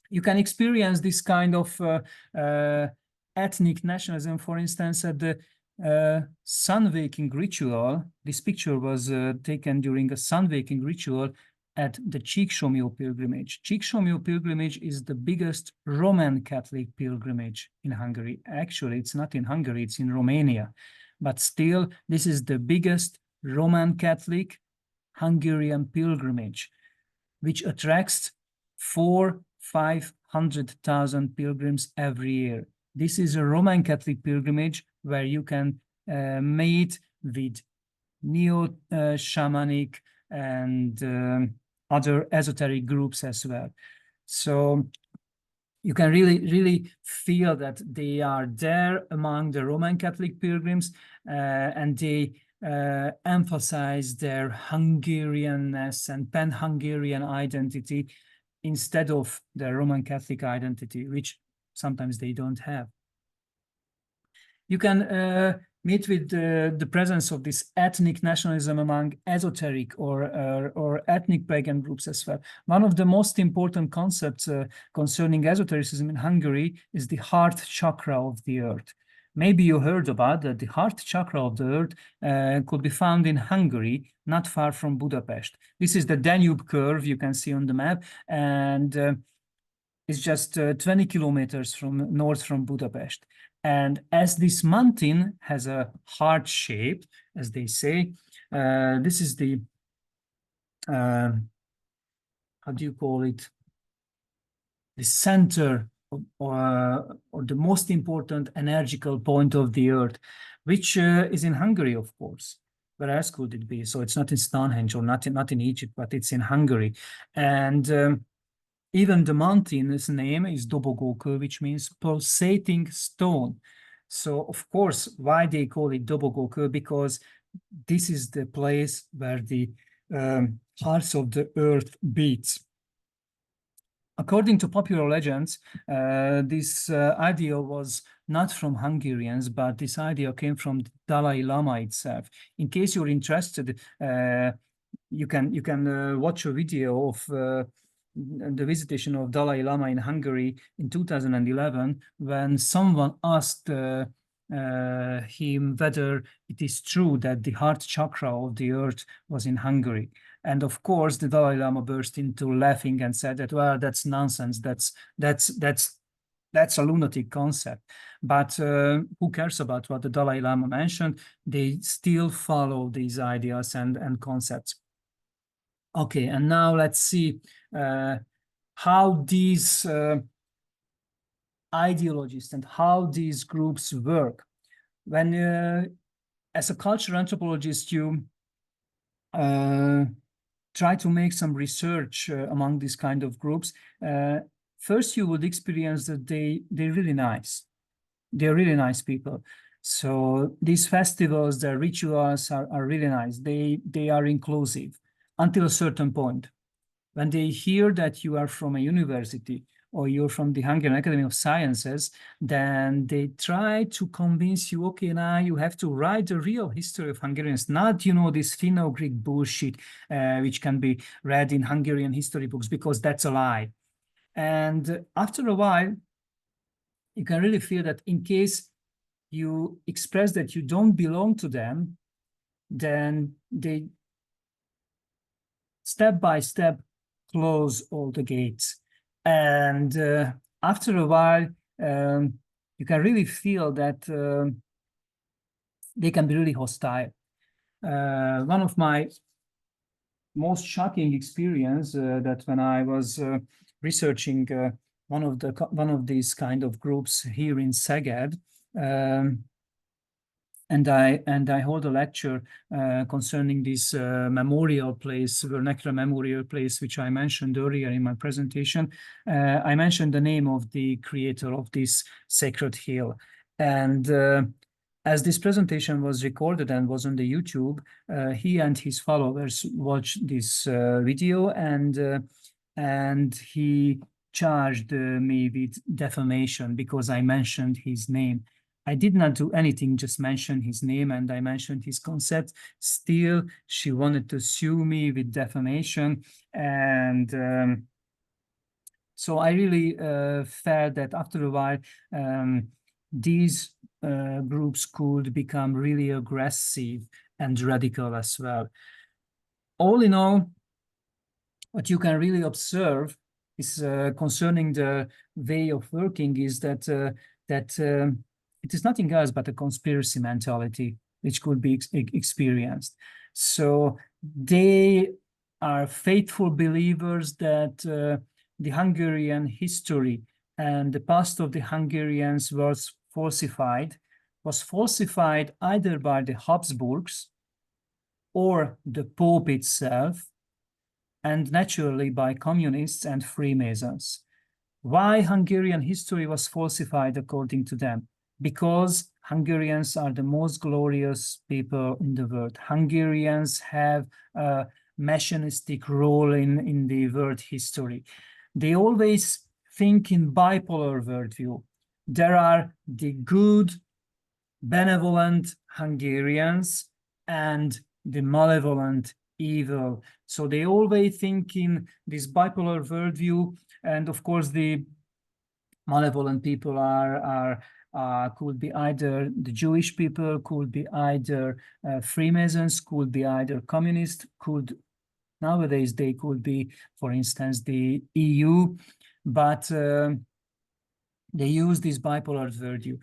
You can experience this kind of ethnic nationalism, for instance, at the sun-waking ritual. This picture was taken during a sun-waking ritual at the Csíksomlyó pilgrimage. Csíksomlyó pilgrimage is the biggest Roman Catholic pilgrimage in Hungary. Actually, it's not in Hungary, it's in Romania. But still, this is the biggest Roman Catholic Hungarian pilgrimage, which attracts 400,000-500,000 pilgrims every year. This is a Roman Catholic pilgrimage where you can meet with neo-shamanic and other esoteric groups as well. So you can really feel that they are there among the Roman Catholic pilgrims, and they emphasize their Hungarianness and pan-Hungarian identity instead of their Roman Catholic identity, which sometimes they don't have. You can meet with the presence of this ethnic nationalism among esoteric or ethnic pagan groups as well. One of the most important concepts concerning esotericism in Hungary is the heart chakra of the earth. Maybe you heard about that. The heart chakra of the earth could be found in Hungary, not far from Budapest. This is the Danube curve you can see on the map, and it's just 20 kilometers from north from Budapest. And as this mountain has a heart shape, as they say, this is the, how do you call it? The center or the most important energical point of the earth, which is in Hungary, of course. Where else could it be? So it's not in Stonehenge or not in Egypt, but it's in Hungary. And even the mountain's name is Dobogókő, which means pulsating stone. So of course, why they call it Dobogókő? Because this is the place where the hearts of the earth beats. According to popular legends, this idea was not from Hungarians, but this idea came from the Dalai Lama itself. In case you're interested, you can watch a video of the visitation of Dalai Lama in Hungary in 2011, when someone asked him whether it is true that the heart chakra of the earth was in Hungary. And of course, the Dalai Lama burst into laughing and said that, well, that's nonsense. That's a lunatic concept. But who cares about what the Dalai Lama mentioned? They still follow these ideas and concepts. Okay, and now let's see how these ideologies and how these groups work. When, as a cultural anthropologist, you try to make some research among these kind of groups, first you would experience that they're really nice. They're really nice people. So these festivals, their rituals are really nice. They are inclusive until a certain point. When they hear that you are from a university or you're from the Hungarian Academy of Sciences, then they try to convince you, okay, now you have to write the real history of Hungarians, not, this Finno-Greek bullshit, which can be read in Hungarian history books, because that's a lie. And after a while, you can really feel that in case you express that you don't belong to them, then they step by step close all the gates. And after a while, you can really feel that they can be really hostile. One of my most shocking experience that when I was researching one of these kind of groups here in Szeged, and I hold a lecture concerning this memorial place, vernacular memorial place, which I mentioned earlier in my presentation. I mentioned the name of the creator of this sacred hill. And as this presentation was recorded and was on the YouTube, he and his followers watched this video, and he charged me with defamation because I mentioned his name. I did not do anything, just mention his name and I mentioned his concept. Still, she wanted to sue me with defamation. And so I really felt that after a while, these groups could become really aggressive and radical as well. All in all, what you can really observe is concerning the way of working is that it is nothing else but a conspiracy mentality which could be experienced. So they are faithful believers that the Hungarian history and the past of the Hungarians was falsified either by the Habsburgs or the Pope itself, and naturally by communists and Freemasons. Why Hungarian history was falsified according to them? Because Hungarians are the most glorious people in the world. Hungarians have a messianistic role in the world history. They always think in bipolar worldview. There are the good, benevolent Hungarians and the malevolent evil. So they always think in this bipolar worldview, and of course the malevolent people could be either the Jewish people, could be either Freemasons, could be either communists, nowadays they could be, for instance, the EU, but they use this bipolar worldview.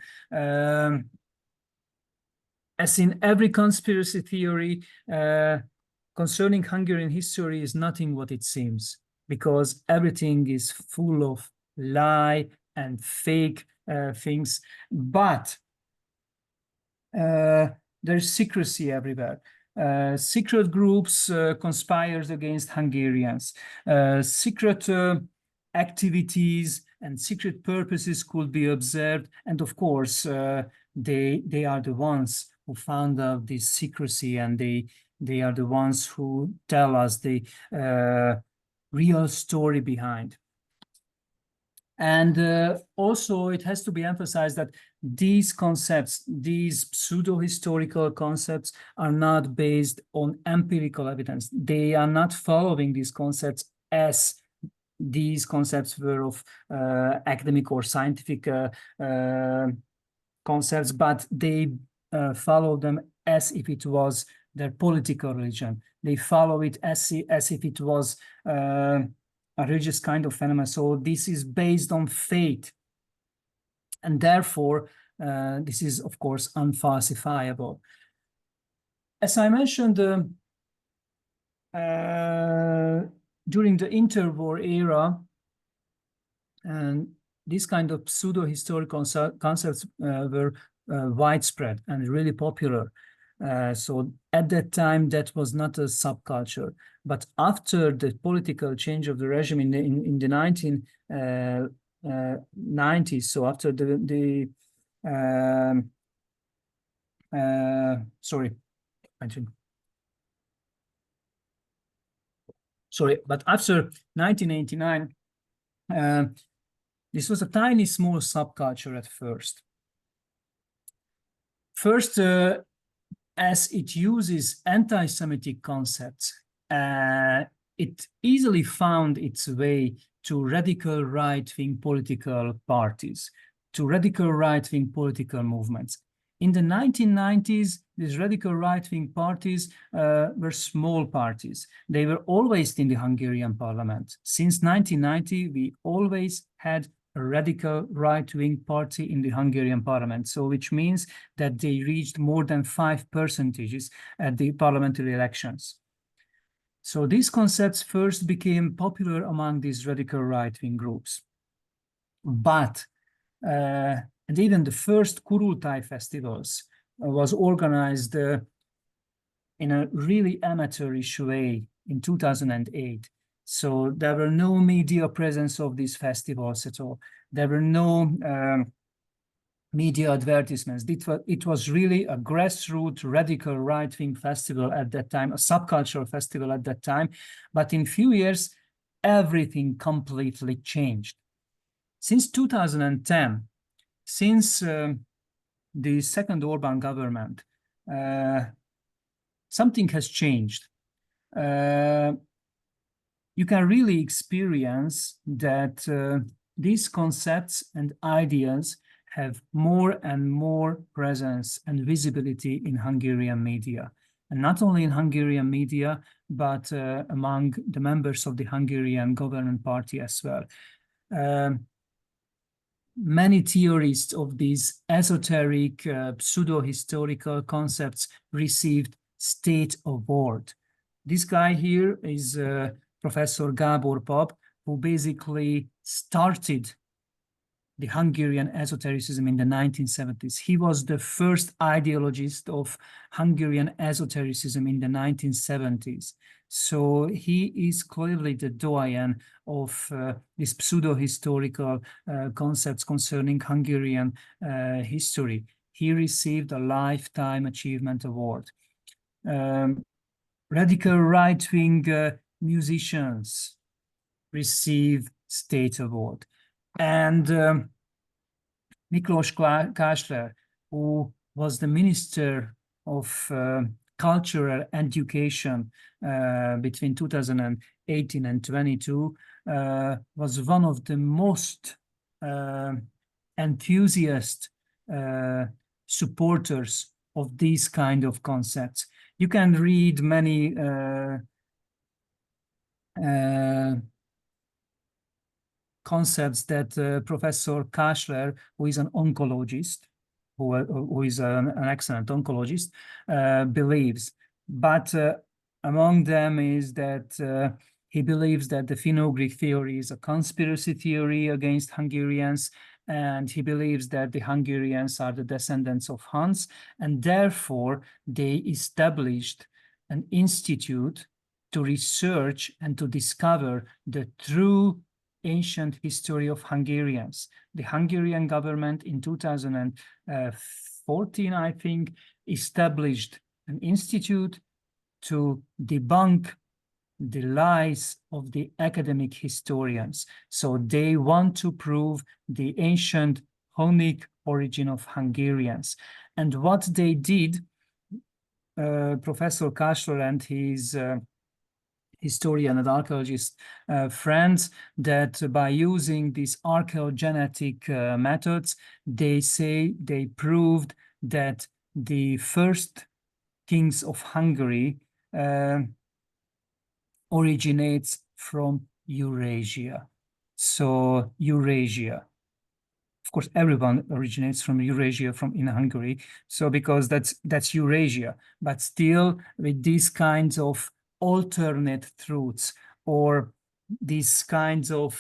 As in every conspiracy theory, concerning Hungarian history is nothing what it seems, because everything is full of lie and fake things, but there's secrecy everywhere. Secret groups conspired against Hungarians. Secret activities and secret purposes could be observed. And of course, they are the ones who found out this secrecy, and they are the ones who tell us the real story behind. And also it has to be emphasized that these concepts, these pseudo-historical concepts, are not based on empirical evidence. They are not following these concepts as these concepts were of academic or scientific concepts, but they follow them as if it was their political religion. They follow it as if it was a religious kind of phenomenon. So this is based on faith, and therefore this is, of course, unfalsifiable. As I mentioned, during the interwar era, and this kind of pseudo-historical concepts were widespread and really popular. So at that time, that was not a subculture. But after the political change of the regime in the 1990s, so after but after 1989, this was a tiny, small subculture at first. First, as it uses anti-Semitic concepts, it easily found its way to radical right-wing political parties, to radical right-wing political movements. In the 1990s, these radical right-wing parties were small parties. They were always in the Hungarian parliament. Since 1990, we always had a radical right-wing party in the Hungarian parliament, so which means that they reached more than 5% at the parliamentary elections. So these concepts first became popular among these radical right-wing groups. But, and even the first kurultai festivals was organized in a really amateurish way in 2008. So there were no media presence of these festivals at all. There were no media advertisements. It was really a grassroots radical right-wing festival at that time, a subcultural festival at that time. But in few years, everything completely changed. Since 2010, since the second Orbán government, something has changed. You can really experience that these concepts and ideas have more and more presence and visibility in Hungarian media. And not only in Hungarian media, but among the members of the Hungarian governing party as well. Many theorists of these esoteric, pseudo-historical concepts received state award. This guy here is Professor Gábor Pap, who basically started the Hungarian esotericism in the 1970s. He was the first ideologist of Hungarian esotericism in the 1970s. So he is clearly the doyen of these pseudo-historical concepts concerning Hungarian history. He received a Lifetime Achievement Award. Radical right-wing musicians receive state award. And Miklós Kásler, who was the Minister of Cultural Education between 2018 and 22, was one of the most enthusiastic supporters of these kind of concepts. You can read many concepts that Professor Kásler, who is an oncologist, who is an excellent oncologist, believes. But among them is that he believes that the Finno-Greek theory is a conspiracy theory against Hungarians, and he believes that the Hungarians are the descendants of Huns, and therefore they established an institute to research and to discover the true ancient history of Hungarians. The Hungarian government in 2014, I think, established an institute to debunk the lies of the academic historians. So they want to prove the ancient Hunnic origin of Hungarians. And what they did, Professor Kásler and his historian and archaeologist friends, that by using these archaeogenetic methods, they say they proved that the first kings of Hungary originates from Eurasia. So Eurasia. Of course, everyone originates from Eurasia in Hungary. So because that's Eurasia, but still with these kinds of alternate truths or these kinds of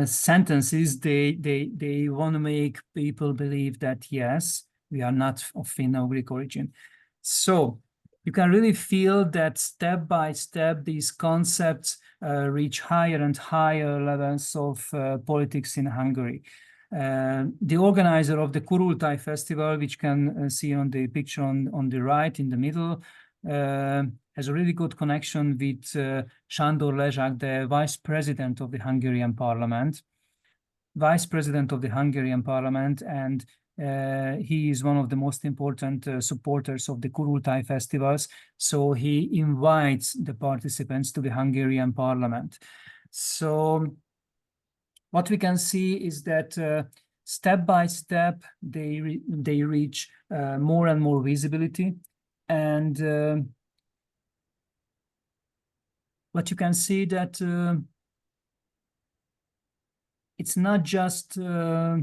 sentences, they want to make people believe that yes, we are not of Finno-Ugric origin. So you can really feel that step by step these concepts reach higher and higher levels of politics in Hungary. The organizer of the Kurultai festival, which can see on the picture on the right in the middle, has a really good connection with Sándor Lezsák, the vice president of the Hungarian parliament. And he is one of the most important supporters of the Kurultai festivals. So he invites the participants to the Hungarian parliament. So what we can see is that step by step, they reach more and more visibility. And what you can see that it's not just a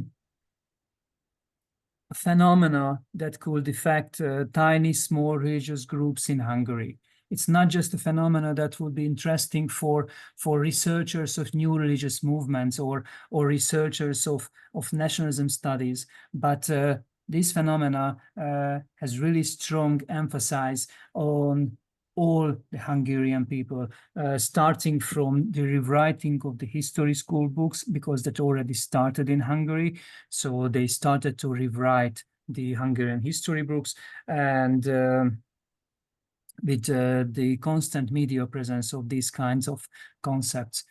phenomena that could affect tiny, small religious groups in Hungary. It's not just a phenomena that would be interesting for researchers of new religious movements or researchers of nationalism studies, but this phenomena has really strong emphasis on all the Hungarian people, starting from the rewriting of the history school books, because that already started in Hungary. So they started to rewrite the Hungarian history books, and with the constant media presence of these kinds of concepts.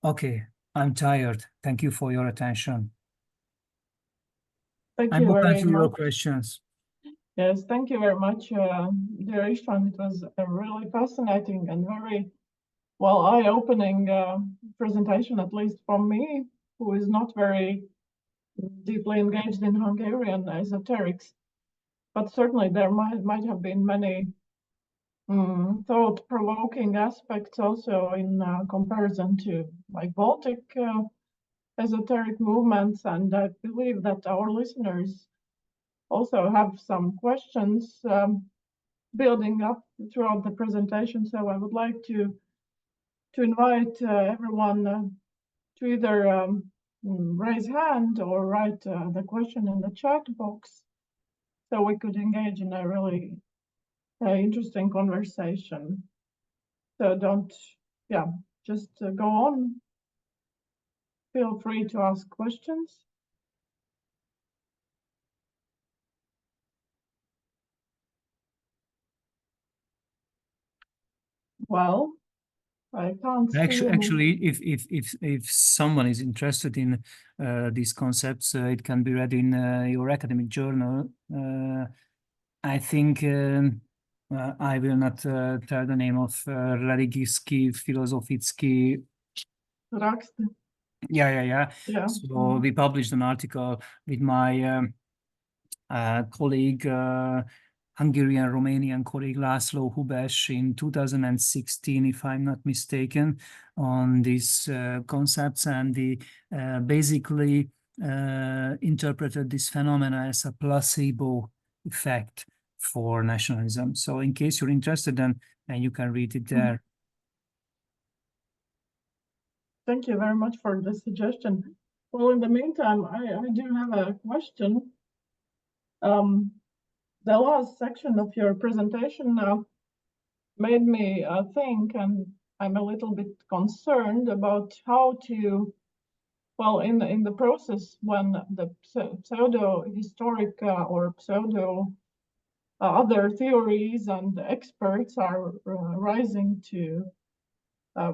Okay, I'm tired. Thank you for your attention. I'm open to your questions. Yes, thank you very much, dear Ištvāna. It was a really fascinating and very, well, eye-opening presentation, at least from me, who is not very deeply engaged in Hungarian esoterics. But certainly there might have been many thought-provoking aspects also in comparison to like Baltic esoteric movements. And I believe that our listeners also have some questions building up throughout the presentation. So I would like to invite everyone to either raise hand or write the question in the chat box, so we could engage in a really interesting conversation. So just go on. Feel free to ask questions. Well, I can't see actually, if someone is interested in these concepts, it can be read in your academic journal. I think I will not tell the name of Religijski, Filozofitsky. Yeah. So we published an article with my colleague, Hungarian-Romanian colleague László Hubes in 2016, if I'm not mistaken, on these concepts, and we basically interpreted this phenomena as a placebo effect for nationalism. So in case you're interested, then you can read it there. Thank you very much for the suggestion. Well, in the meantime, I do have a question. The last section of your presentation made me think, and I'm a little bit concerned about how to, well, in the process when the pseudo-historic or pseudo other theories and experts are rising to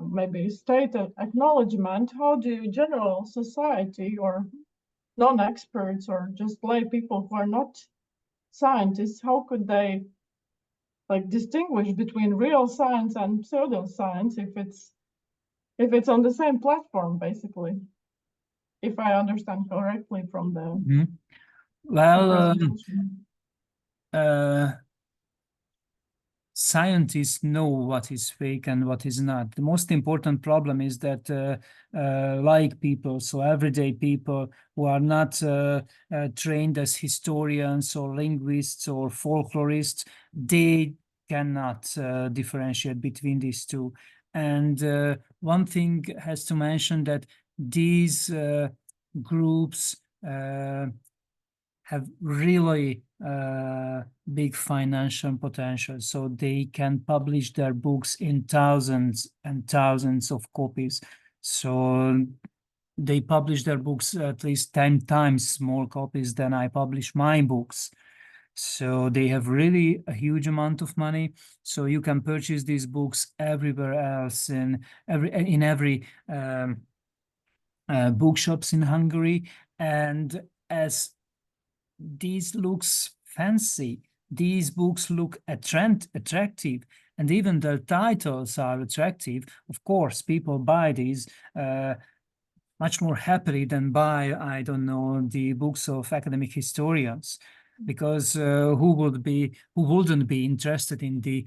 maybe state acknowledgement, how do general society or non-experts or just lay people who are not scientists, how could they like distinguish between real science and pseudoscience if it's on the same platform, basically, if I understand correctly from the Well, presentation. Scientists know what is fake and what is not. The most important problem is that like people, so everyday people who are not trained as historians or linguists or folklorists, they cannot differentiate between these two. And one thing has to mention that these groups have really big financial potential, so they can publish their books in thousands and thousands of copies. So they publish their books at least 10 times more copies than I publish my books. So they have really a huge amount of money. So you can purchase these books everywhere else in every bookshops in Hungary. And as these looks fancy, these books look attractive, and even their titles are attractive. Of course, people buy these much more happily than buy, I don't know, the books of academic historians, because who wouldn't be interested in the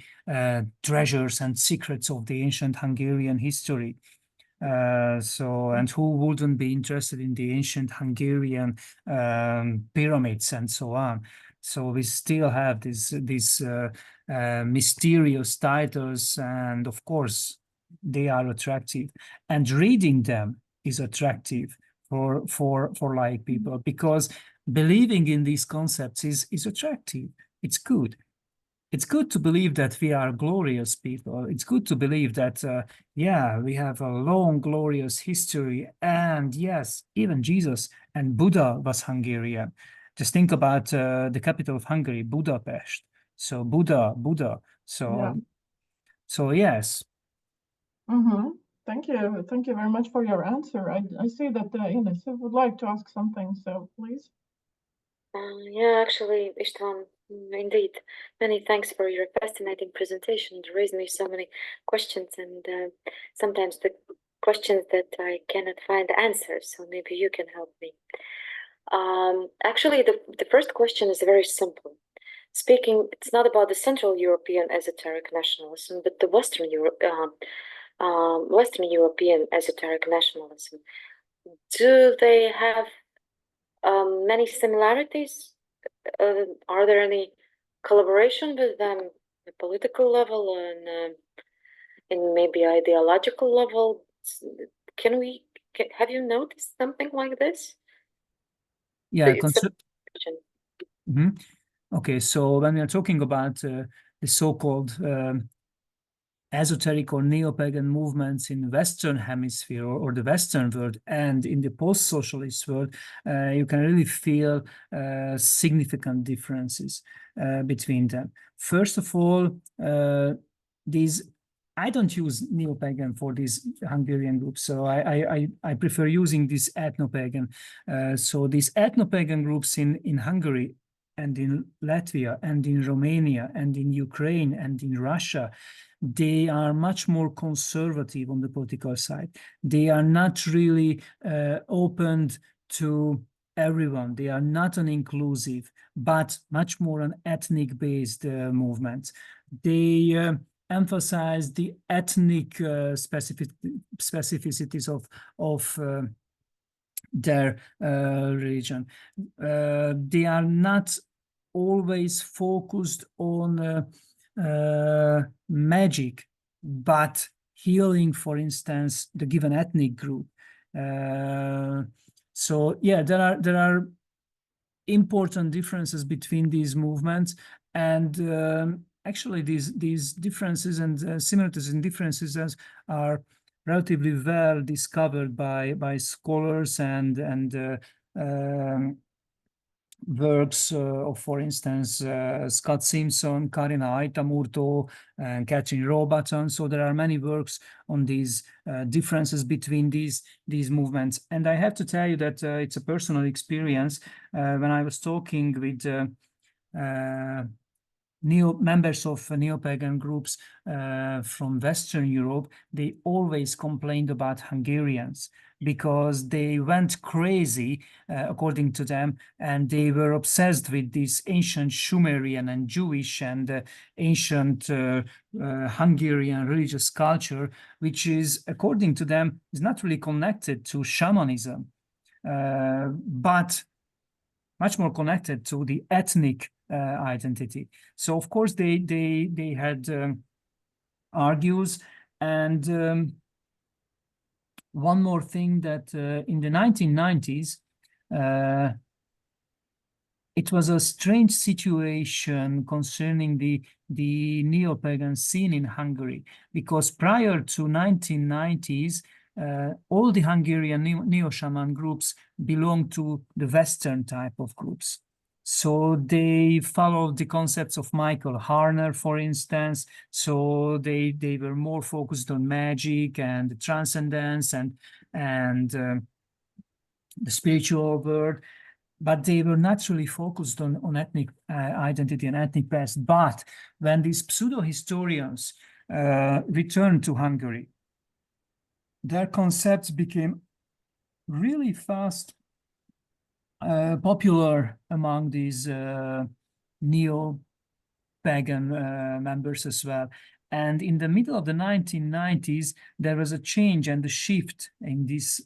treasures and secrets of the ancient Hungarian history? And who wouldn't be interested in the ancient Hungarian pyramids and so on? So we still have these mysterious titles, and of course they are attractive, and reading them is attractive for like people, because believing in these concepts is attractive. It's good. It's good to believe that we are glorious people. It's good to believe that, yeah, we have a long, glorious history. And yes, even Jesus and Buddha was Hungarian. Just think about the capital of Hungary, Budapest. So Buddha. So, Yeah. So yes. Thank you very much for your answer. I see that Ines would like to ask something, so please. Yeah, actually, Ištvāna, indeed, many thanks for your fascinating presentation. It raised me so many questions, and sometimes the questions that I cannot find answers, so maybe you can help me. Actually, the first question is very simple. Speaking, it's not about the Central European esoteric nationalism, but the Western European esoteric nationalism. Do they have many similarities? Are there any collaboration with them at the political level and in maybe ideological level? Have you noticed something like this? Yeah. Okay, so when we are talking about the so-called esoteric or neo-pagan movements in Western hemisphere or the Western world and in the post-socialist world, you can really feel significant differences between them. First of all, I don't use neo-pagan for these Hungarian groups, so I prefer using this ethno-pagan. So these ethno-pagan groups in Hungary and in Latvia and in Romania and in Ukraine and in Russia, they are much more conservative on the political side. They are not really opened to everyone. They are not an inclusive, but much more an ethnic-based movement. They emphasize the ethnic specificities of their religion. They are not always focused on magic, but healing, for instance, the given ethnic group. So yeah, there are important differences between these movements, and actually these differences and similarities and differences are relatively well discovered by scholars and works of, for instance, Scott Simpson, Karina Aitamurto, and Catherine Robertson. So there are many works on these differences between these movements. And I have to tell you that it's a personal experience. When I was talking with members of neo-pagan groups from Western Europe, they always complained about Hungarians because they went crazy, according to them, and they were obsessed with this ancient Sumerian and Jewish and ancient Hungarian religious culture, which is, according to them, is not really connected to shamanism, but much more connected to the ethnic identity. So, of course, they had argues, and one more thing that in the 1990s, it was a strange situation concerning the neo-pagan scene in Hungary, because prior to 1990s, all the Hungarian neo-shaman groups belonged to the Western type of groups. So they followed the concepts of Michael Harner, for instance. So they were more focused on magic and transcendence and the spiritual world, but they were not really focused on ethnic identity and ethnic past. But when these pseudo-historians returned to Hungary, their concepts became really fast popular among these neo-pagan members as well. And in the middle of the 1990s, there was a change and a shift in this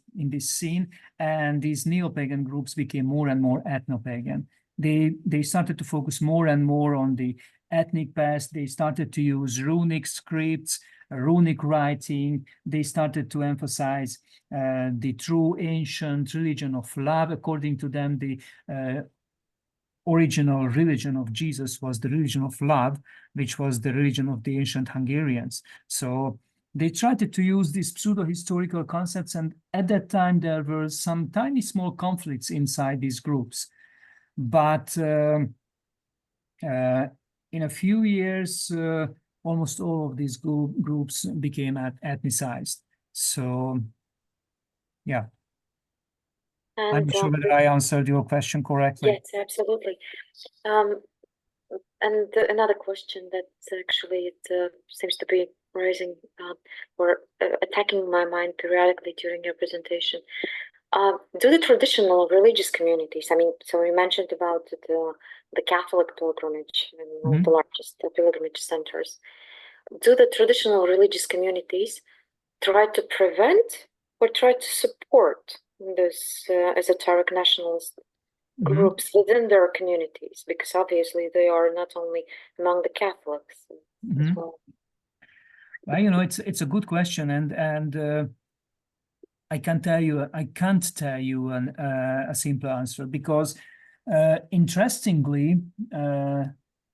scene, and these neo-pagan groups became more and more ethno-pagan. They started to focus more and more on the ethnic past. They started to use runic scripts, runic writing. They started to emphasize the true ancient religion of love. According to them, the original religion of Jesus was the religion of love, which was the religion of the ancient Hungarians. So they tried to use these pseudo-historical concepts, and at that time there were some tiny small conflicts inside these groups. But in a few years, almost all of these groups became ethnicized. So, yeah. And, I'm not sure whether I answered your question correctly. Yes, absolutely. And another question that actually seems to be rising or attacking my mind periodically during your presentation. Do the traditional religious communities, I mean, so you mentioned about the Catholic pilgrimage and one of the largest pilgrimage centers. Do the traditional religious communities try to prevent or try to support those esoteric nationalist groups within their communities? Because obviously they are not only among the Catholics as well. Well, you know, it's a good question, and I can't tell you a simple answer, because interestingly,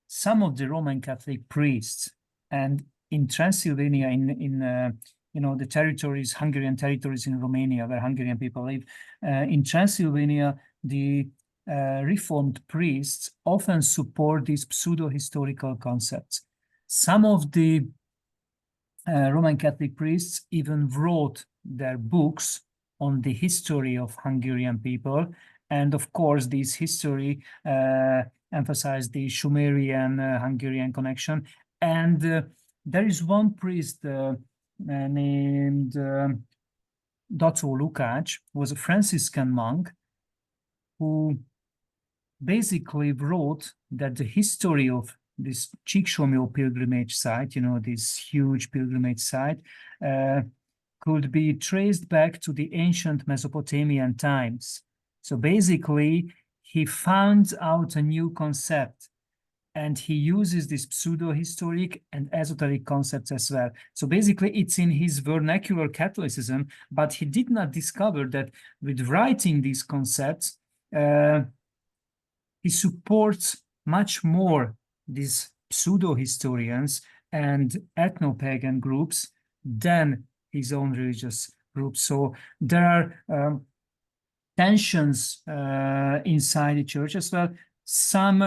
some of the Roman Catholic priests, and in Transylvania, in you know, the territories, Hungarian territories in Romania, where Hungarian people live, in Transylvania, the Reformed priests often support these pseudo-historical concepts. Some of the Roman Catholic priests even wrote their books on the history of Hungarian people. And of course, this history emphasized the Sumerian Hungarian connection. And there is one priest named Dr. Lukács, who was a Franciscan monk, who basically wrote that the history of this Csíksomlyó pilgrimage site, you know, this huge pilgrimage site, could be traced back to the ancient Mesopotamian times. So basically, he found out a new concept, and he uses this pseudo-historic and esoteric concepts as well. So basically, it's in his vernacular Catholicism, but he did not discover that with writing these concepts, he supports much more these pseudo-historians and ethno-pagan groups than his own religious groups. So there are tensions inside the church as well. Some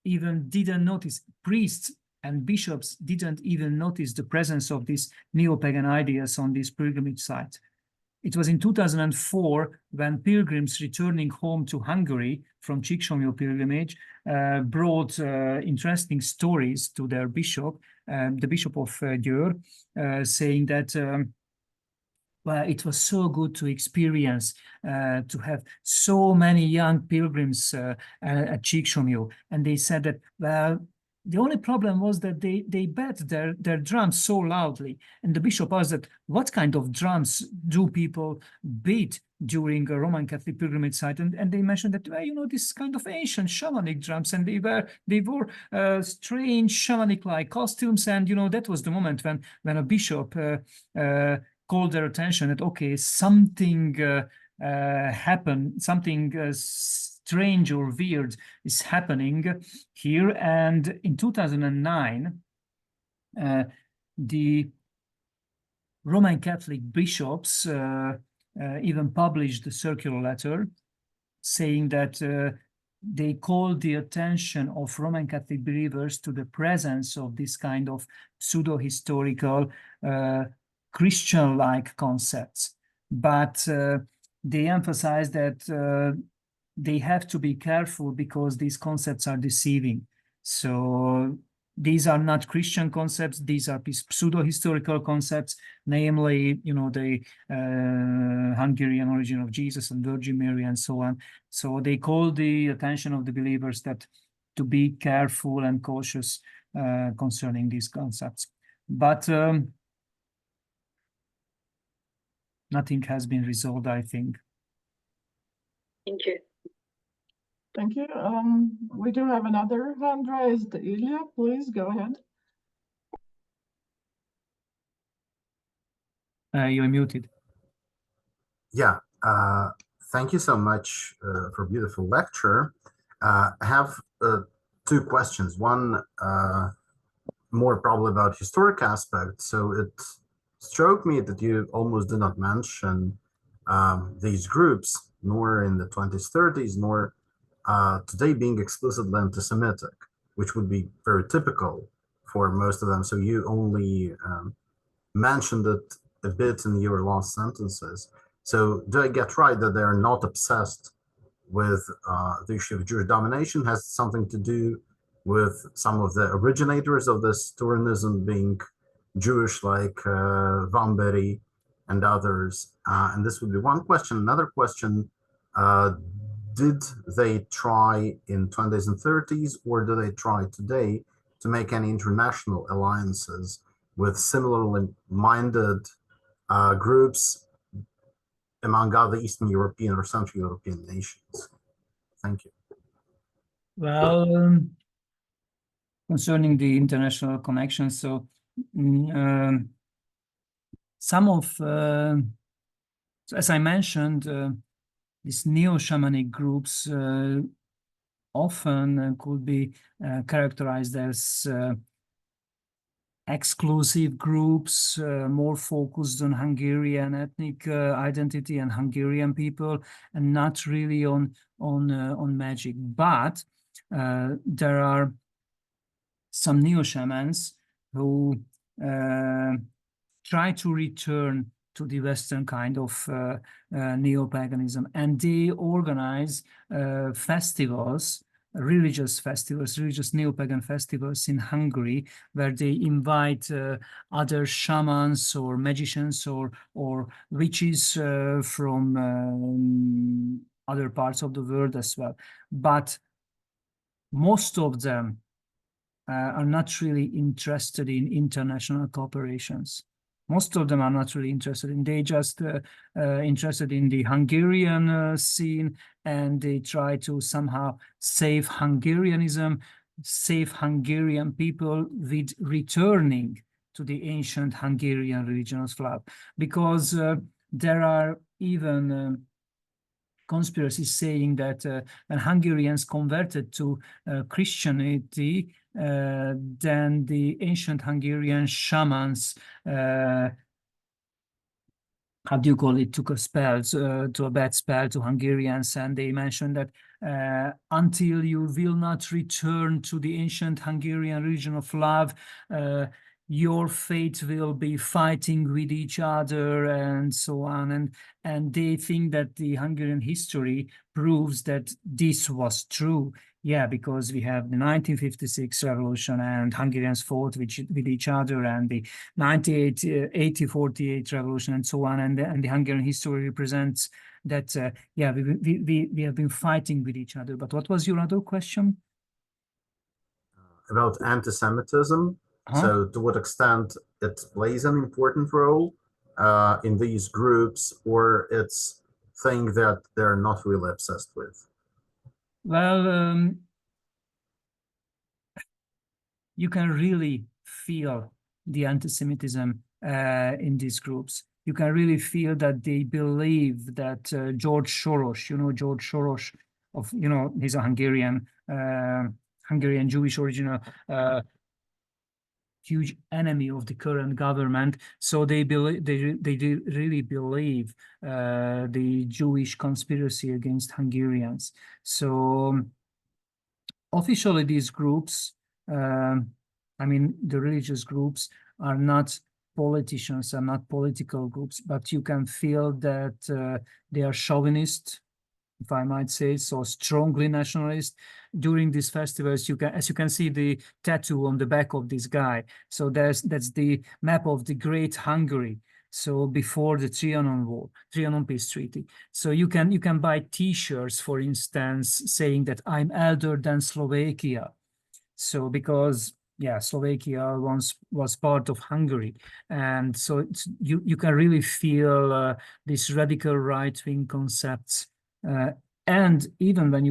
even didn't notice, priests and bishops didn't even notice the presence of these neo-pagan ideas on this pilgrimage site. It was in 2004 when pilgrims returning home to Hungary from Csíksomlyó pilgrimage brought interesting stories to their bishop, the Bishop of Győr, saying that well, it was so good to experience, to have so many young pilgrims at Csíksomlyó. And they said that, well, the only problem was that they beat their drums so loudly. And the bishop asked that, what kind of drums do people beat during a Roman Catholic pilgrimage site? And they mentioned that, well, you know, this kind of ancient shamanic drums, and they wore strange shamanic-like costumes. And, you know, that was the moment when a bishop called their attention that, okay, something happened, something strange or weird is happening here. And in 2009, the Roman Catholic bishops even published a circular letter saying that they called the attention of Roman Catholic believers to the presence of this kind of pseudo-historical Christian-like concepts. But they emphasize that they have to be careful because these concepts are deceiving. So these are not Christian concepts, these are pseudo-historical concepts, namely, you know, the Hungarian origin of Jesus and Virgin Mary and so on. So they call the attention of the believers that to be careful and cautious concerning these concepts. But nothing has been resolved, I think. Thank you. Thank you. We do have another hand raised. Ilya, please go ahead. You're muted. Yeah, thank you so much for a beautiful lecture. I have two questions. One more probably about historic aspects. So it struck me that you almost did not mention these groups, nor in the 20s, 30s, nor today being explicitly anti-Semitic, which would be very typical for most of them. So you only mentioned it a bit in your last sentences. So do I get right that they're not obsessed with the issue of Jewish domination? Has something to do with some of the originators of this Turanism being Jewish, like Vamberi and others? And this would be one question. Another question, did they try in 20s and 30s, or do they try today to make any international alliances with similarly minded groups among other Eastern European or Central European nations? Thank you. Well, concerning the international connections, so some of, as I mentioned, these neo-shamanic groups often could be characterized as exclusive groups, more focused on Hungarian ethnic identity and Hungarian people, and not really on magic. But there are some neo-shamans who try to return to the Western kind of neo-paganism, and they organize festivals, religious neo-pagan festivals in Hungary, where they invite other shamans or magicians or witches from other parts of the world as well. But most of them are not really interested in international cooperations. Most of them are not really interested in, they just interested in the Hungarian scene, and they try to somehow save Hungarianism, save Hungarian people with returning to the ancient Hungarian religion of love. Because there are even conspiracy saying that when Hungarians converted to Christianity, then the ancient Hungarian shamans, how do you call it, took a spell, to a bad spell to Hungarians, and they mentioned that until you will not return to the ancient Hungarian religion of love, your fate will be fighting with each other and so on. And they think that the Hungarian history proves that this was true. Yeah, because we have the 1956 revolution and Hungarians fought with each other, and the 1848 revolution and so on. And the Hungarian history represents that, yeah, we have been fighting with each other. But what was your other question? About anti-Semitism. So to what extent it plays an important role in these groups, or it's thing that they're not really obsessed with? Well, you can really feel the anti-Semitism in these groups. You can really feel that they believe that George Soros, George Soros, he's a Hungarian Jewish original, huge enemy of the current government. So they really believe the Jewish conspiracy against Hungarians. So officially, these groups, the religious groups, are not politicians, are not political groups, but you can feel that they are chauvinist, if I might say so, strongly nationalist. During these festivals, as you can see the tattoo on the back of this guy. So that's the map of the Great Hungary. So before the Trianon Peace Treaty. So you can buy T-shirts, for instance, saying that I'm elder than Slovakia. So because Slovakia once was part of Hungary, and so you can really feel these radical right-wing concepts. And even when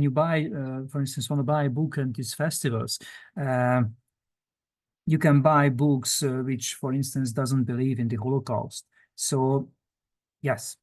you buy, for instance, want to buy a book at these festivals, you can buy books which, for instance, doesn't believe in the Holocaust. So yes,